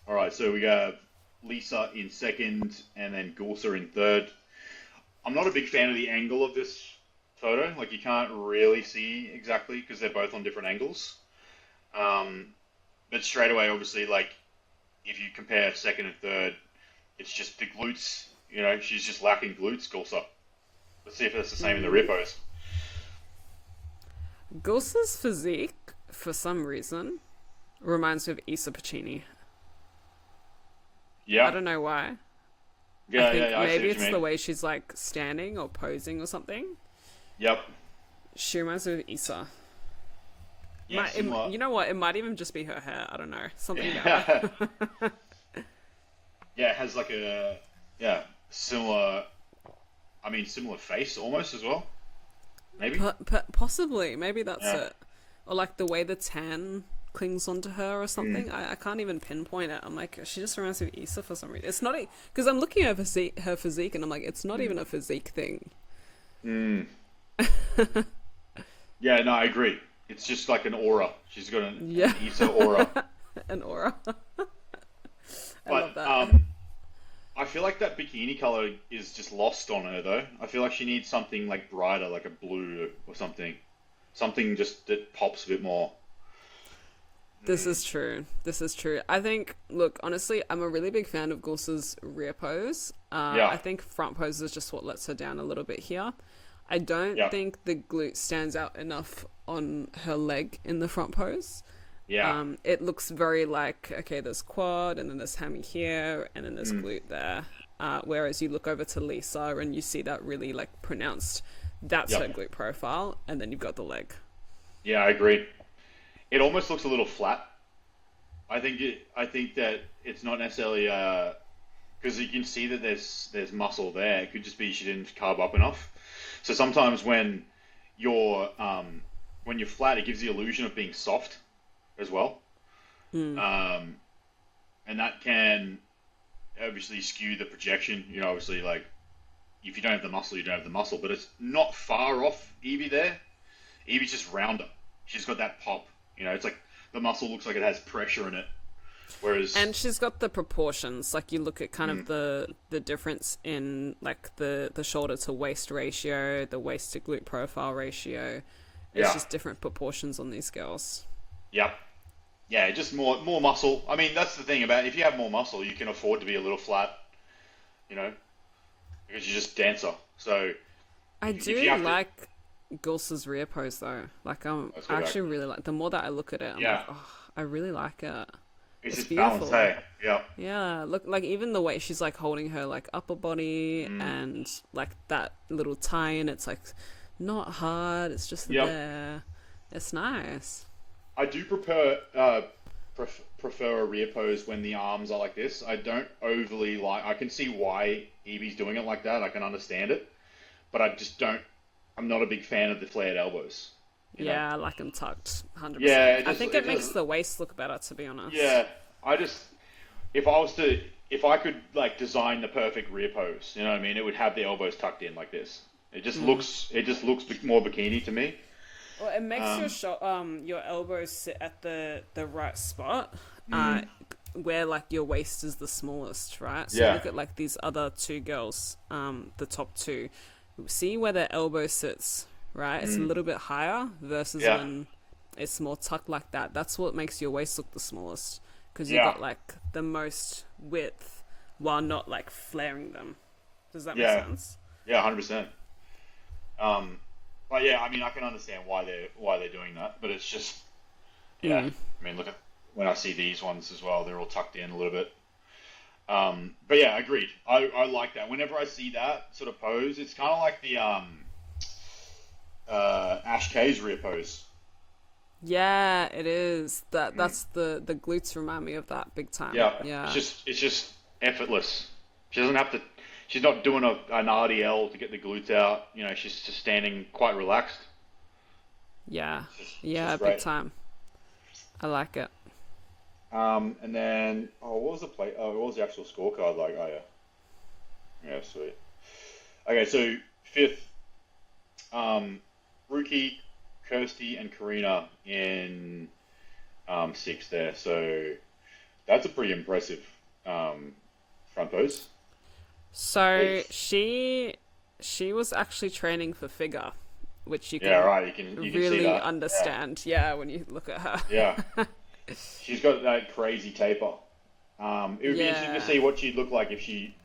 All right, so we got Lisa in second, and then Gulsa in third. I'm not a big fan of the angle of this photo. Like you can't really see exactly because they're both on different angles. But straight away, obviously, like if you compare second and third, it's just the glutes. She's just lacking glutes. Gulsa. Let's see if that's the same in the rear pose. Gulsa's physique, for some reason, reminds me of Issa Pacini. Yeah. I don't know why. Yeah, I think yeah. I see maybe what it's you the mean. way she's like standing or posing or something. Yep. She reminds me of Issa. Yeah, similar. You know what? It might even just be her hair. I don't know. Something about Yeah. her. Yeah, it has like a similar. I mean, similar face almost as well. Maybe. Possibly. Maybe that's Yeah. it. Or like the way the tan clings onto her or something. I can't even pinpoint it. I'm like, she just reminds me of Issa for some reason. It's not because I'm looking at her physique and I'm like, it's not even a physique thing. Yeah, no, I agree. It's just like an aura. She's got an Yeah. Issa aura. An aura. I love But that. I feel like that bikini color is just lost on her though. I feel like she needs something like brighter, like a blue or something. Something just that pops a bit more. This is true. This is true. I think, look, honestly, I'm a really big fan of Gulsa's rear pose. Yeah. I think front pose is just what lets her down a little bit here. I don't Yeah. think the glute stands out enough on her leg in the front pose. Yeah. It looks very like, okay, there's quad, and then there's hammy here, and then there's glute there. Whereas you look over to Lisa and you see that really like pronounced That's her Yep. glute profile, and then you've got the leg. Yeah, I agree. It almost looks a little flat. I think that it's not necessarily because you can see that there's muscle there. It could just be she didn't carb up enough. So sometimes when you're flat, it gives the illusion of being soft as well, Mm. and that can obviously skew the projection. You know, obviously, like if you don't have the muscle, you don't have the muscle. But it's not far off Evie there. Evie's just rounder. She's got that pop. You know, it's like the muscle looks like it has pressure in it, whereas And she's got the proportions. Like you look at kind of mm, the difference in like the shoulder to waist ratio, the waist to glute profile ratio. It's yeah, just different proportions on these girls. yeah, yeah, just more muscle. I mean, that's the thing about if you have more muscle, you can afford to be a little flat. You know, because you're just denser. So I if you do have to, like Gulsa's rear pose though. Like let's I go back. actually really like. The more that I look at it, I'm like, Yeah, oh, I really like it. it's It's just balance, beautiful. hey? Yeah. Yeah, look like even the way she's like holding her like upper body Mm, and like that little tie in. It's like not hard. It's just yep. there. It's nice. I do prefer a rear pose when the arms are like this. I don't overly like. I can see why Evie's doing it like that. I can understand it, but I just don't. I'm not a big fan of the flared elbows. You know. Yeah, I like them tucked, Yeah, 100%. I think it it makes just the waist look better, to be honest. yeah. I just if I was to if I could like design the perfect rear pose, you know what I mean? It would have the elbows tucked in like this. Mm. It just looks more bikini to me. Well, it makes Um, your elbows sit at the right spot, uh, mm, where like your waist is the smallest, right? So you yeah, look at like these other two girls, the top two, see where their elbow sits, right? It's a mm, little bit higher versus yeah, when it's more tucked like that. That's what makes your waist look the smallest because you yeah, got like the most width while not like flaring them. Does that make yeah, sense? yeah, 100%. Um, but yeah, I mean, I can understand why they're doing that, but it's just yeah. Mm. I mean, look at when I see these ones as well; they're all tucked in a little bit. But yeah, agreed. I like that. Whenever I see that sort of pose, it's kind of like the Ash K's rear pose. Yeah, it is. Mm. That's the glutes remind me of that big time. Yeah, Yeah. it's just effortless. She doesn't have to. She's not doing an RDL to get the glutes out. You know, she's just standing quite relaxed. Yeah. It's Yeah, just big great. time. I like it. And then what was the play? Oh, what was the actual scorecard like? Oh yeah, yeah, sweet. Okay, so fifth, Rookie, Kirsty, and Karina in sixth there. So that's a pretty impressive um, front pose. So It's, she was actually training for figure, which you yeah, can right. You can see really that. Yeah, understand. Yeah, when you look at her. yeah. She's got that crazy taper. It would be interesting to Yeah. see what she'd look like if she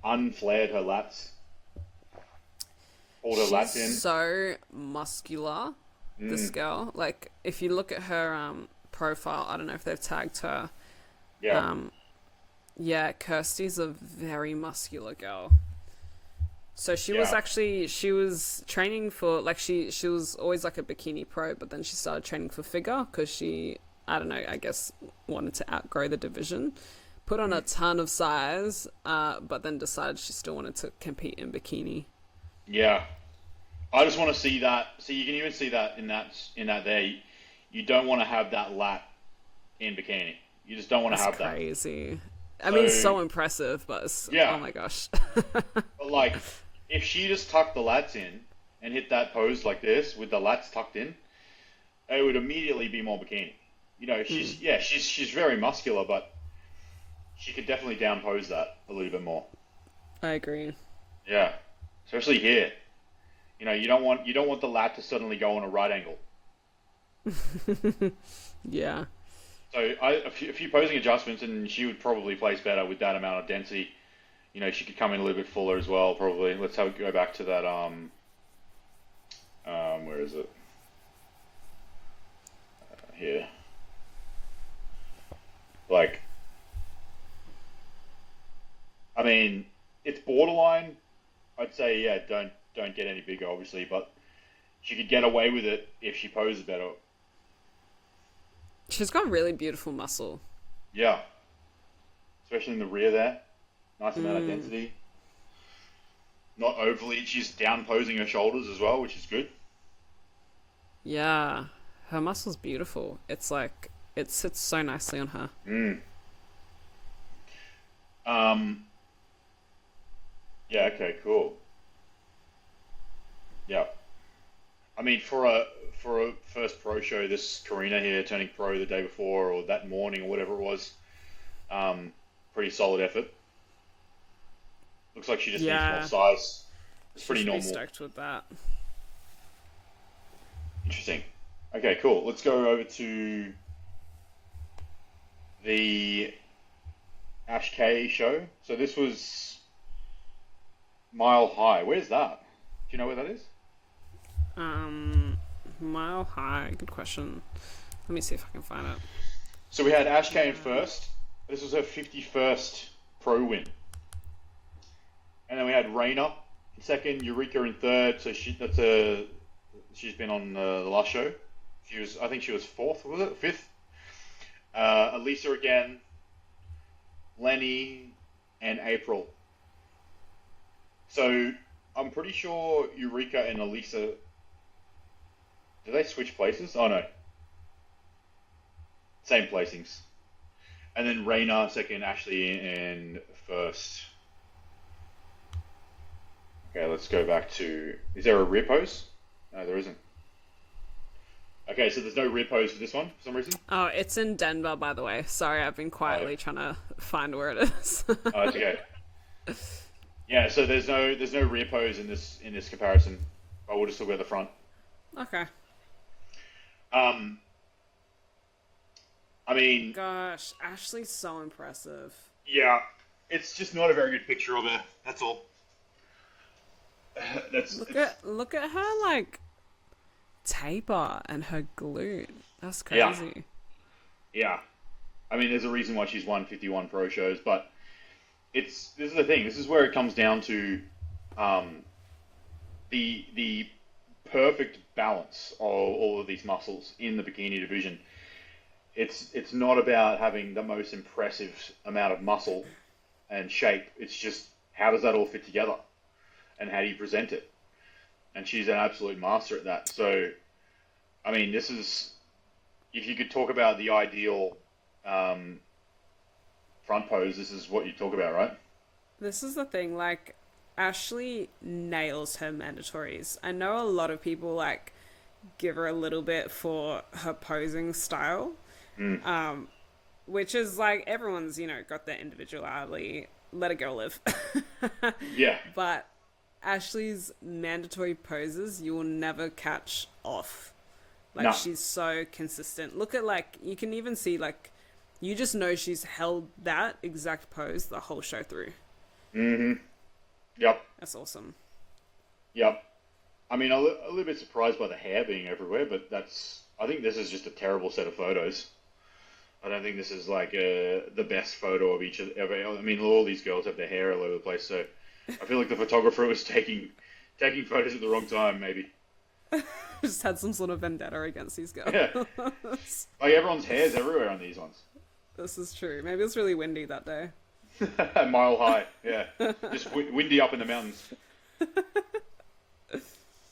unflared her lats, pulled her She's lats in. so muscular, this Mm, girl. Like if you look at her profile, I don't know if they've tagged her. yeah, Um yeah, Kirsty's a very muscular girl. So yeah. she was training for like she was always like a bikini pro, but then she started training for figure because she I don't know I guess wanted to outgrow the division. Put on a Mm, ton of size, but then decided she still wanted to compete in bikini. yeah. I just want to see that. See, you can even see that in that there. You don't want to have that lat in bikini. You just don't want to That's have that. crazy. I mean, So so impressive, but yeah, oh my gosh. but like if she just tucked the lats in and hit that pose like this with the lats tucked in, it would immediately be more bikini. You know, Mm, she's very muscular, but she could definitely down pose that a little bit more. I agree. Yeah, especially here. You know, you don't want the lat to suddenly go on a right angle. Yeah. So a few posing adjustments, and she would probably place better with that amount of density. You know, she could come in a little bit fuller as well. Probably. Let's have go back to that. Where is it? Here. Like, I mean, it's borderline. I'd say, yeah, don't get any bigger, obviously, but she could get away with it if she poses better. She's got really beautiful muscle. Yeah, especially in the rear there. Nice amount of density. Not overly. She's down posing her shoulders as well, which is good. Yeah, her muscle's beautiful. It's like it sits so nicely on her. Um. Yeah. Okay. Cool. Yeah. I mean, for a first pro show, this Karina here turning pro the day before or that morning or whatever it was, pretty solid effort. Looks like she just needs more size. It's pretty normal. Be stoked with that. Interesting. Okay, cool. Let's go over to the Ash K show. So this was Mile High. Where's that? Do you know where that is? Mile High. Good question. Let me see if I can find it. So we had Ash K in first. This was her 51st pro win. And then we had Raina in second, Eureka in third. So she's been on the last show. I think she was fourth, was it? Fifth. Elisa again, Lenny, and April. So I'm pretty sure Eureka and Elisa. Did they switch places? Oh no. Same placings. And then Raina second, Ashley in first. Okay, let's go back to. Is there a rear pose? No, there isn't. Okay, so there's no rear pose for this one for some reason. Oh, it's in Denver, by the way. Sorry, I've been quietly trying to find where it is. Oh, it's okay. Yeah, so there's no rear pose in this comparison, but we'll just talk about the front. Okay. I mean, gosh, Ashley's so impressive. Yeah, it's just not a very good picture of her. That's all. Look at her like taper and her glute. That's crazy. Yeah. I mean, there's a reason why she's won 51 pro shows, but this is the thing. This is where it comes down to the perfect balance of all of these muscles in the bikini division. It's not about having the most impressive amount of muscle and shape. It's just how does that all fit together, and how do you present it? And she's an absolute master at that. So, I mean, this is, if you could talk about the ideal front pose, this is what you talk about, right? This is the thing, like, Ashley nails her mandatories. I know a lot of people, like, give her a little bit for her posing style, which is, like, everyone's, got their individuality. Let a girl live. Yeah. But Ashley's mandatory poses, you will never catch off. Like, no. She's so consistent. Look at, like, you can even see, like, you just know she's held that exact pose the whole show through. Mm-hmm. Yep. That's awesome. Yep. I mean, a little bit surprised by the hair being everywhere, but I think this is just a terrible set of photos. I don't think this is like the best photo of each of every. I mean, all these girls have their hair all over the place, so I feel like the photographer was taking photos at the wrong time, maybe. Just had some sort of vendetta against these girls. Yeah. Like everyone's hair's everywhere on these ones. This is true. Maybe it's really windy that day. Mile high, yeah. Just windy up in the mountains.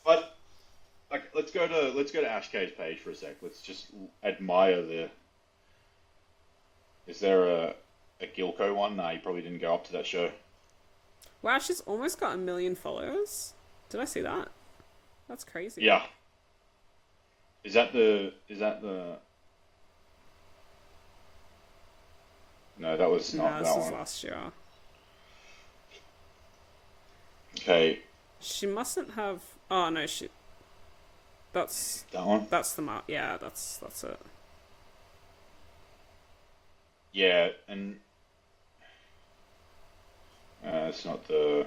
But like, let's go to Ash K's page for a sec. Let's just admire the. Is there a Gilco one? Nah, you probably didn't go up to that show. Wow, she's almost got 1 million followers. Did I see that? That's crazy. Yeah. Is that the? No, that was not that one. No, this was last year. Okay. She mustn't have. Oh no, That's that one. That's the mark. Yeah, that's it. Yeah, and it's not the.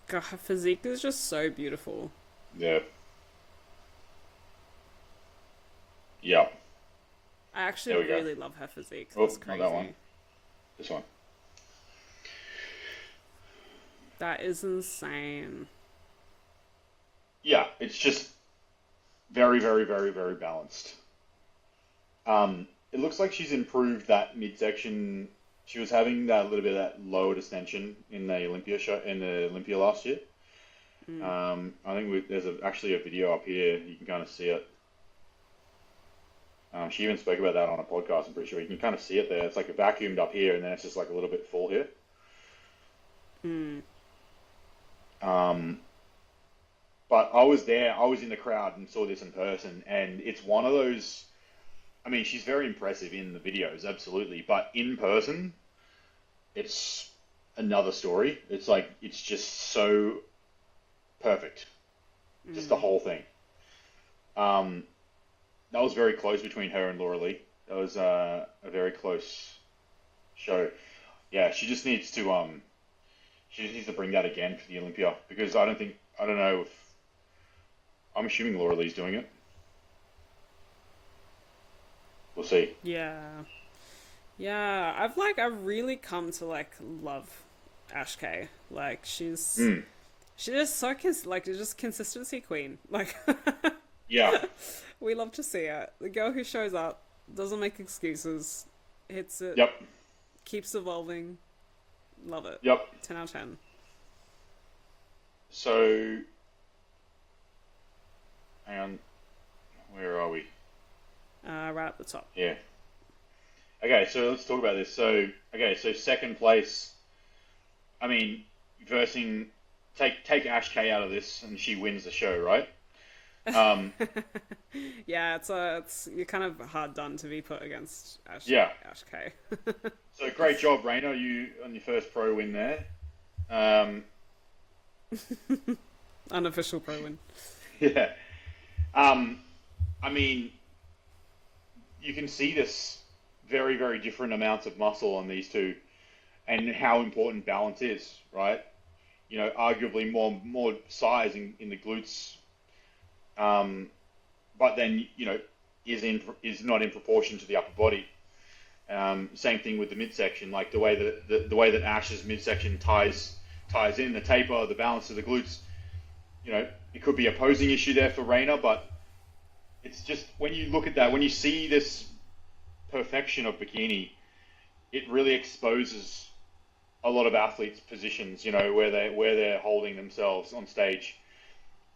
God, her physique is just so beautiful. Yeah. Yeah. I actually really love her physique. Oh, That's crazy. not that one. This one. That is insane. Yeah, it's just very, very, very, very balanced. It looks like she's improved that midsection. She was having that little bit of that lower distension in the Olympia show in the Olympia last year. Mm. I think there's actually a video up here. You can kind of see it. She even spoke about that on a podcast. I'm pretty sure you can kind of see it there. It's like a vacuumed up here, and then it's just like a little bit full here. Mm. But I was there. I was in the crowd and saw this in person, and it's one of those. I mean, she's very impressive in the videos, absolutely, but in person, it's another story. It's like it's just so perfect, just the Mm. whole thing. Um, that was very close between her and Laura Lee. That was a very close show. Yeah, she just needs to bring that again for the Olympia because I don't know if I'm assuming Laura Lee's doing it. We'll see. Yeah. Yeah, I've really come to like love Ash K. Like Mm, she's just so like just consistency queen. Like yeah. we love to see it. The girl who shows up, doesn't make excuses, hits it, Yep. keeps evolving. Love it. Yep. 10 out of 10. So, hang on. Where are we? Right at the top. Yeah. Okay, so let's talk about this. So, okay, so second place. I mean, versing take Ash K out of this, and she wins the show, right? Um, Yeah, it's you're kind of hard done to be put against yeah. Ash K. So great job, Raina, you on your first pro win there. Um, Unofficial pro win. yeah. I mean, you can see this very, very different amounts of muscle on these two, and how important balance is, right? You know, arguably more size in the glutes, but then is not in proportion to the upper body. Same thing with the midsection, like the way that Ash's midsection ties in the taper, the balance of the glutes. You know, it could be a posing issue there for Reina, but it's just when you look at that, when you see this perfection of bikini, it really exposes a lot of athletes' positions. You know, where they're holding themselves on stage,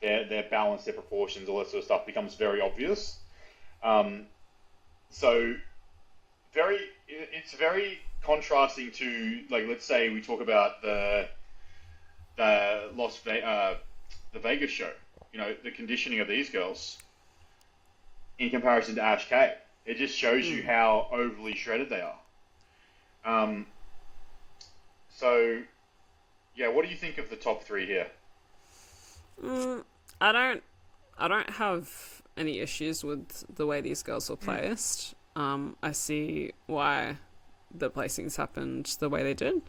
their balance, their proportions, all that sort of stuff becomes very obvious. So it's very contrasting to, like, let's say we talk about the Vegas show. You know, the conditioning of these girls in comparison to Ash K. It just shows you how overly shredded they are. So, yeah, what do you think of the top three here? I don't have any issues with the way these girls were placed. I see why the placings happened the way they did.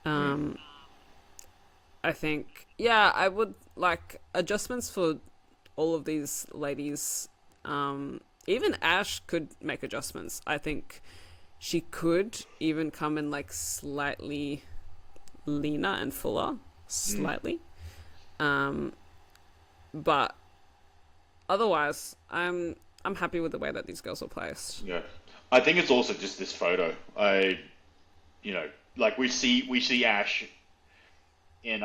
I think, yeah, I would like adjustments for all of these ladies. Even Ash could make adjustments. I think she could even come in like slightly leaner and fuller, slightly. But otherwise, I'm happy with the way that these girls were placed. Yeah, I think it's also just this photo. Like we see Ash in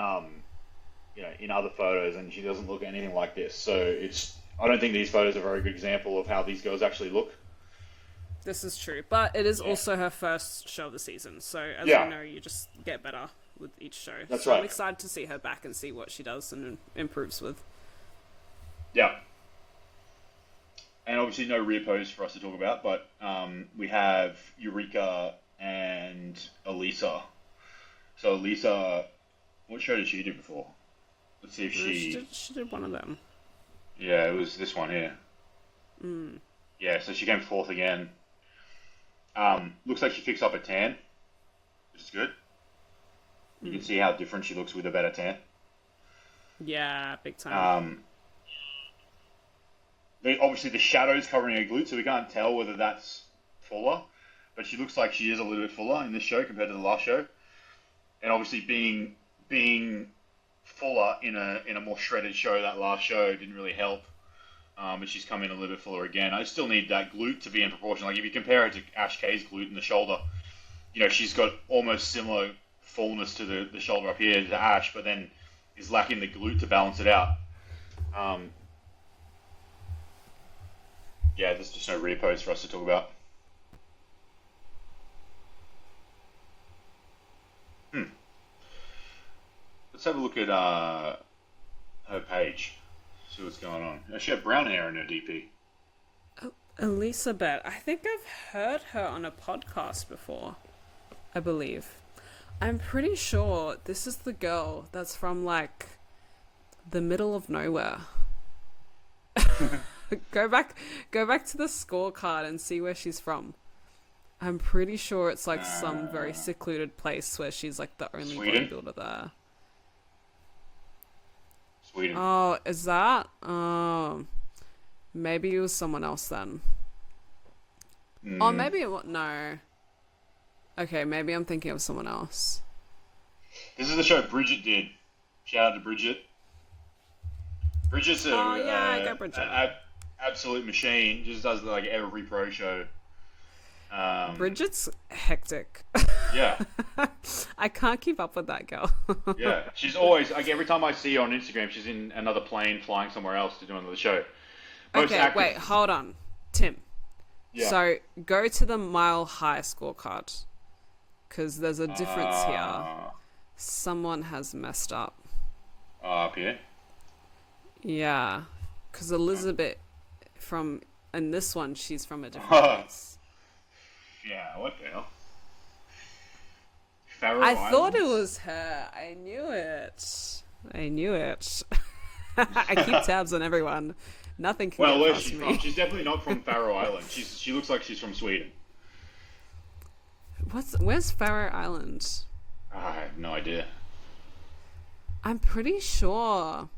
in other photos, and she doesn't look anything like this. So I don't think these photos are a very good example of how these girls actually look. This is true, but it is also her first show of the season, so as Yeah. you know, you just get better with each show. That's so right. I'm excited to see her back and see what she does and improves with. Yeah. And obviously no rear pose for us to talk about, but we have Eureka and Elisa. So Elisa, what show did she do before? Let's see if She did one of them. Yeah, it was this one here. Yeah, so she came fourth again. Looks like she fixed up a tan, which is good. You can see how different she looks with a better tan. Yeah, big time. Obviously the shadow's covering her glute, so we can't tell whether that's fuller, but she looks like she is a little bit fuller in this show compared to the last show. And obviously being being fuller in a more shredded show, that last show didn't really help. But she's come in a little bit fuller again. I still need that glute to be in proportion. Like if you compare it to Ash K's glute in the shoulder, she's got almost similar fullness to the shoulder up here to Ash, but then is lacking the glute to balance it out. Yeah, there's just no rear pose for us to talk about. Let's have a look at her page. See what's going on. She had brown hair in her DP. Oh, Elizabeth. I think I've heard her on a podcast before. I believe. I'm pretty sure this is the girl that's from like the middle of nowhere. Go back to the scorecard and see where she's from. I'm pretty sure it's like some very secluded place where she's like the only bodybuilder there. Sweden. Oh, is that? Oh, maybe it was someone else then. Oh, maybe it was... No. Okay, maybe I'm thinking of someone else. This is the show Bridget did. Shout out to Bridget. Bridget's go Bridget. Absolute machine. Just does like every pro show. Bridget's hectic. Yeah. I can't keep up with that girl. Yeah, she's always like every time I see her on Instagram, she's in another plane flying somewhere else to do another show. Wait, hold on, Tim. Yeah. So go to the Mile High scorecard because there's a difference here. Someone has messed up. Up here. Yeah, because Elizabeth and this one, she's from a different place. Yeah, what the hell? I thought it was her. I knew it. I keep tabs on everyone. Nothing can get past me. From? She's definitely not from Faroe Island. She looks like she's from Sweden. Where's Faroe Island? I have no idea. I'm pretty sure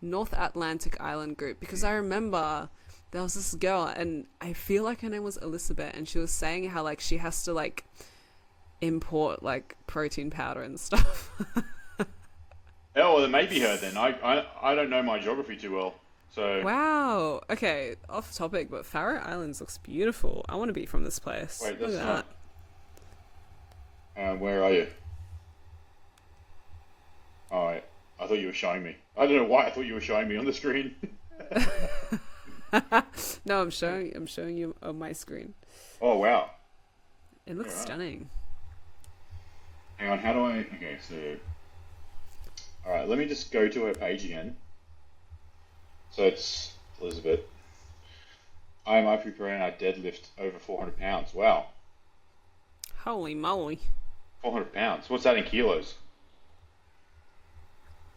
North Atlantic Island group because I remember there was this girl and I feel like her name was Elizabeth and she was saying how like she has to like import like protein powder and stuff. Oh, well, it may be her then. I don't know my geography too well. So wow. Okay, off topic, but Faroe Islands looks beautiful. I want to be from this place. Wait, that's not. Where are you? Oh, I thought you were showing me. I don't know why I thought you were showing me on the screen. No, I'm showing you on my screen. Oh wow. It looks stunning. Hang on, how do I... Okay, so... Alright, let me just go to her page again. So it's Elizabeth. I'm preparing I deadlift over 400 pounds. Wow. Holy moly. 400 pounds. What's that in kilos?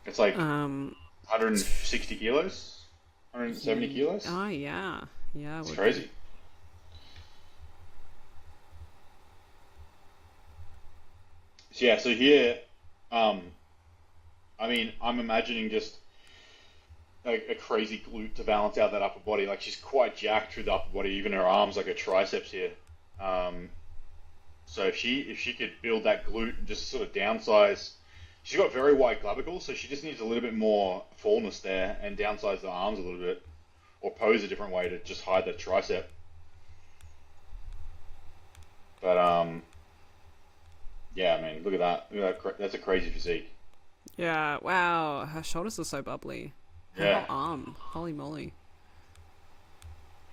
It's like 160 kilos? 170 kilos? Oh, yeah. Yeah, it's crazy. Yeah, so here, I mean, I'm imagining just a crazy glute to balance out that upper body. Like, she's quite jacked through the upper body, even her arms, like her triceps here. So if she could build that glute and just sort of downsize, she's got very wide clavicles, so she just needs a little bit more fullness there and downsize the arms a little bit, or pose a different way to just hide the tricep. But yeah, I mean, look at that. That's a crazy physique. Yeah, wow. Her shoulders are so bubbly. Her whole arm. Holy moly.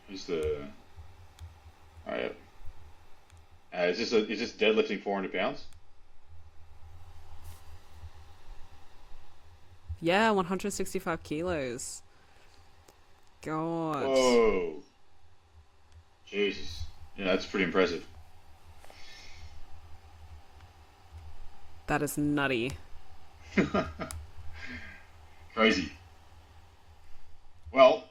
Who's the... Oh, yeah. Is this deadlifting 400 pounds? Yeah, 165 kilos. God. Whoa. Jesus. Yeah, that's pretty impressive. That is nutty. Crazy. Well,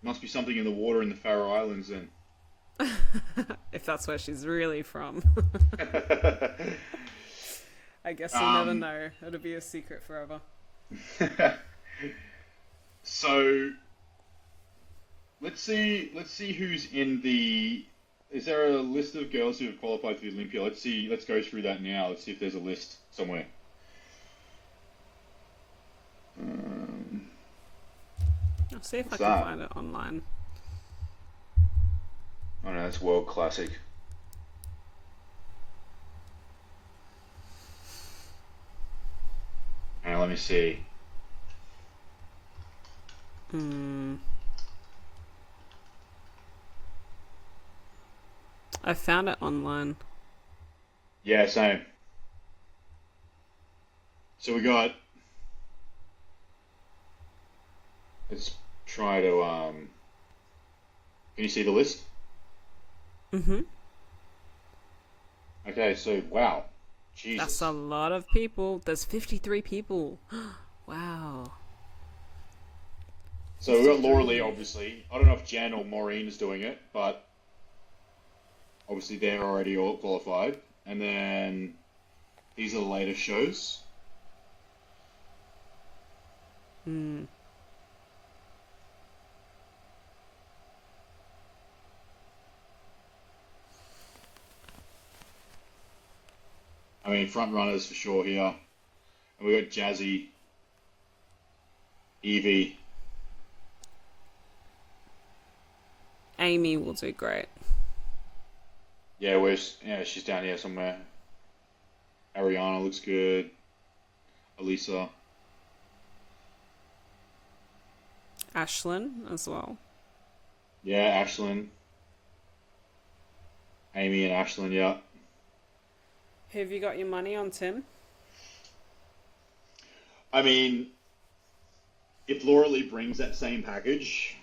must be something in the water in the Faroe Islands then. If that's where she's really from. I guess we'll never know. It'll be a secret forever. So, let's see who's in the... Is there a list of girls who have qualified for the Olympia? Let's go through that now. Let's see if there's a list somewhere. I'll see if I What's can that? find it online. Oh no, that's World Classic. Alright, let me see. Hmm. I found it online. Yeah, same. So we got. Let's try to. Can you see the list? Mm-hmm. Okay, so wow, That's a Jesus. lot of people. There's 53 people. Wow. So we got Laura Lee, 53. obviously. I don't know if Jen or Maureen is doing it, but obviously they're already all qualified. And then these are the latest shows. Hmm. I mean, front runners for sure here. And we got Jazzy, Evie. Amy will do great. Yeah, where's yeah, she's down here somewhere. Ariana looks good. Elisa. Ashlyn as well. Yeah, Ashlyn. Amy and Ashlyn, yeah. Who have you got your money on, Tim? I mean, if Laura Lee brings that same package,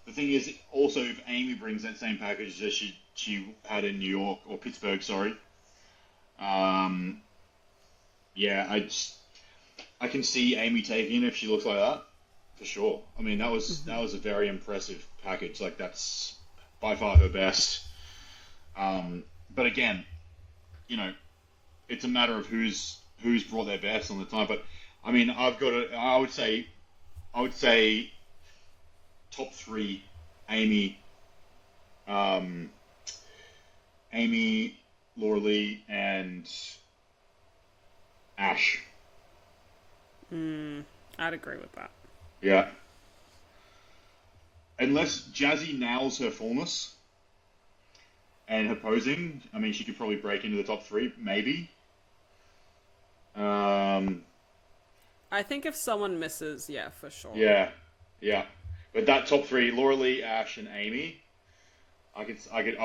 the thing is also if Amy brings that same package that she had in New York or Pittsburgh, sorry. Um, yeah, I can see Amy taking it if she looks like that for sure. I mean, that Mm-hmm. was a very impressive package. Like that's by far her best. But again, you know, it's a matter of who's brought their best on the time. But I mean, I've got a. I would say top three: Amy, um, Amy, Laura Lee, and Ash. Hmm. I'd agree with that. Yeah, unless Jazzy nails her fullness and her posing, I mean, she could probably break into the top three, maybe. Um, I think if someone misses, yeah, for sure. yeah, yeah. But that top three: Laura Lee, Ash, and Amy. I'll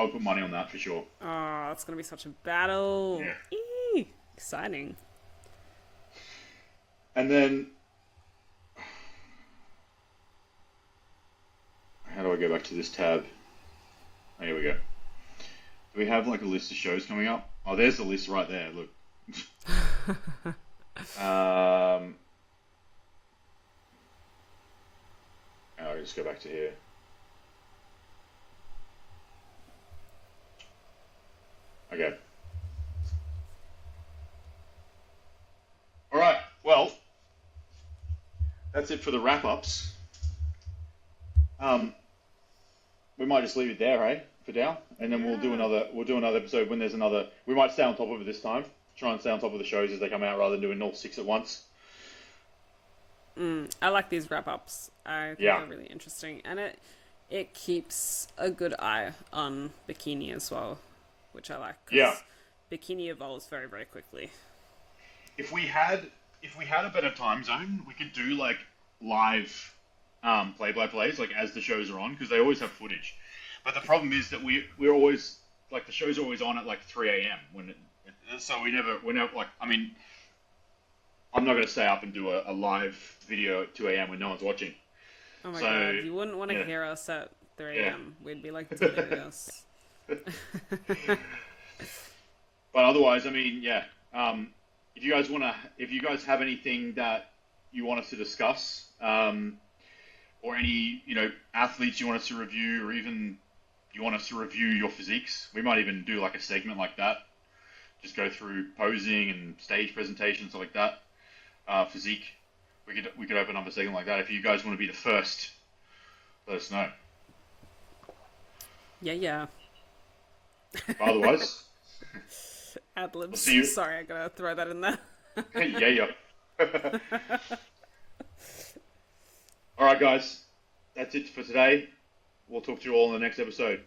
put money on that for sure. Oh, it's gonna be such a battle. Yeah. Eee, exciting. And then, how do I go back to this tab? Oh, here we go. Do we have like a list of shows coming up? Oh, there's the list right there. Look. I'll just go back to here. Okay. All right. Well, that's it for the wrap ups. Um, we might just leave it there, hey, for now, and then Yeah. we'll do another episode when there's another. We might stay on top of it this time. Try and stay on top of the shows as they come out rather than doing all six at once. I like these wrap ups. I think Yeah. they're really interesting, and it keeps a good eye on bikini as well, which I like Yeah. because bikini evolves very very quickly. If we had a better time zone, we could do like live play by plays like as the shows are on because they always have footage. But the problem is that we're always like the shows are always on at like 3 a.m. So we're never like I mean I'm not going to stay up and do a live video at 2 a.m. when no one's watching. Oh my god, So you wouldn't want to yeah, hear us at 3 yeah. a.m. We'd be like delirious. But otherwise, I mean, yeah. If you guys have anything that you want us to discuss, or any athletes you want us to review, or even you want us to review your physiques, we might even do like a segment like that. Just go through posing and stage presentations stuff like that. Physique. We could open up a segment like that. If you guys want to be the first, let us know. Yeah, yeah. But otherwise, Ad we'll libs. see you. Sorry, I gotta throw that in there. Yeah, yeah. All right, guys, that's it for today. We'll talk to you all in the next episode.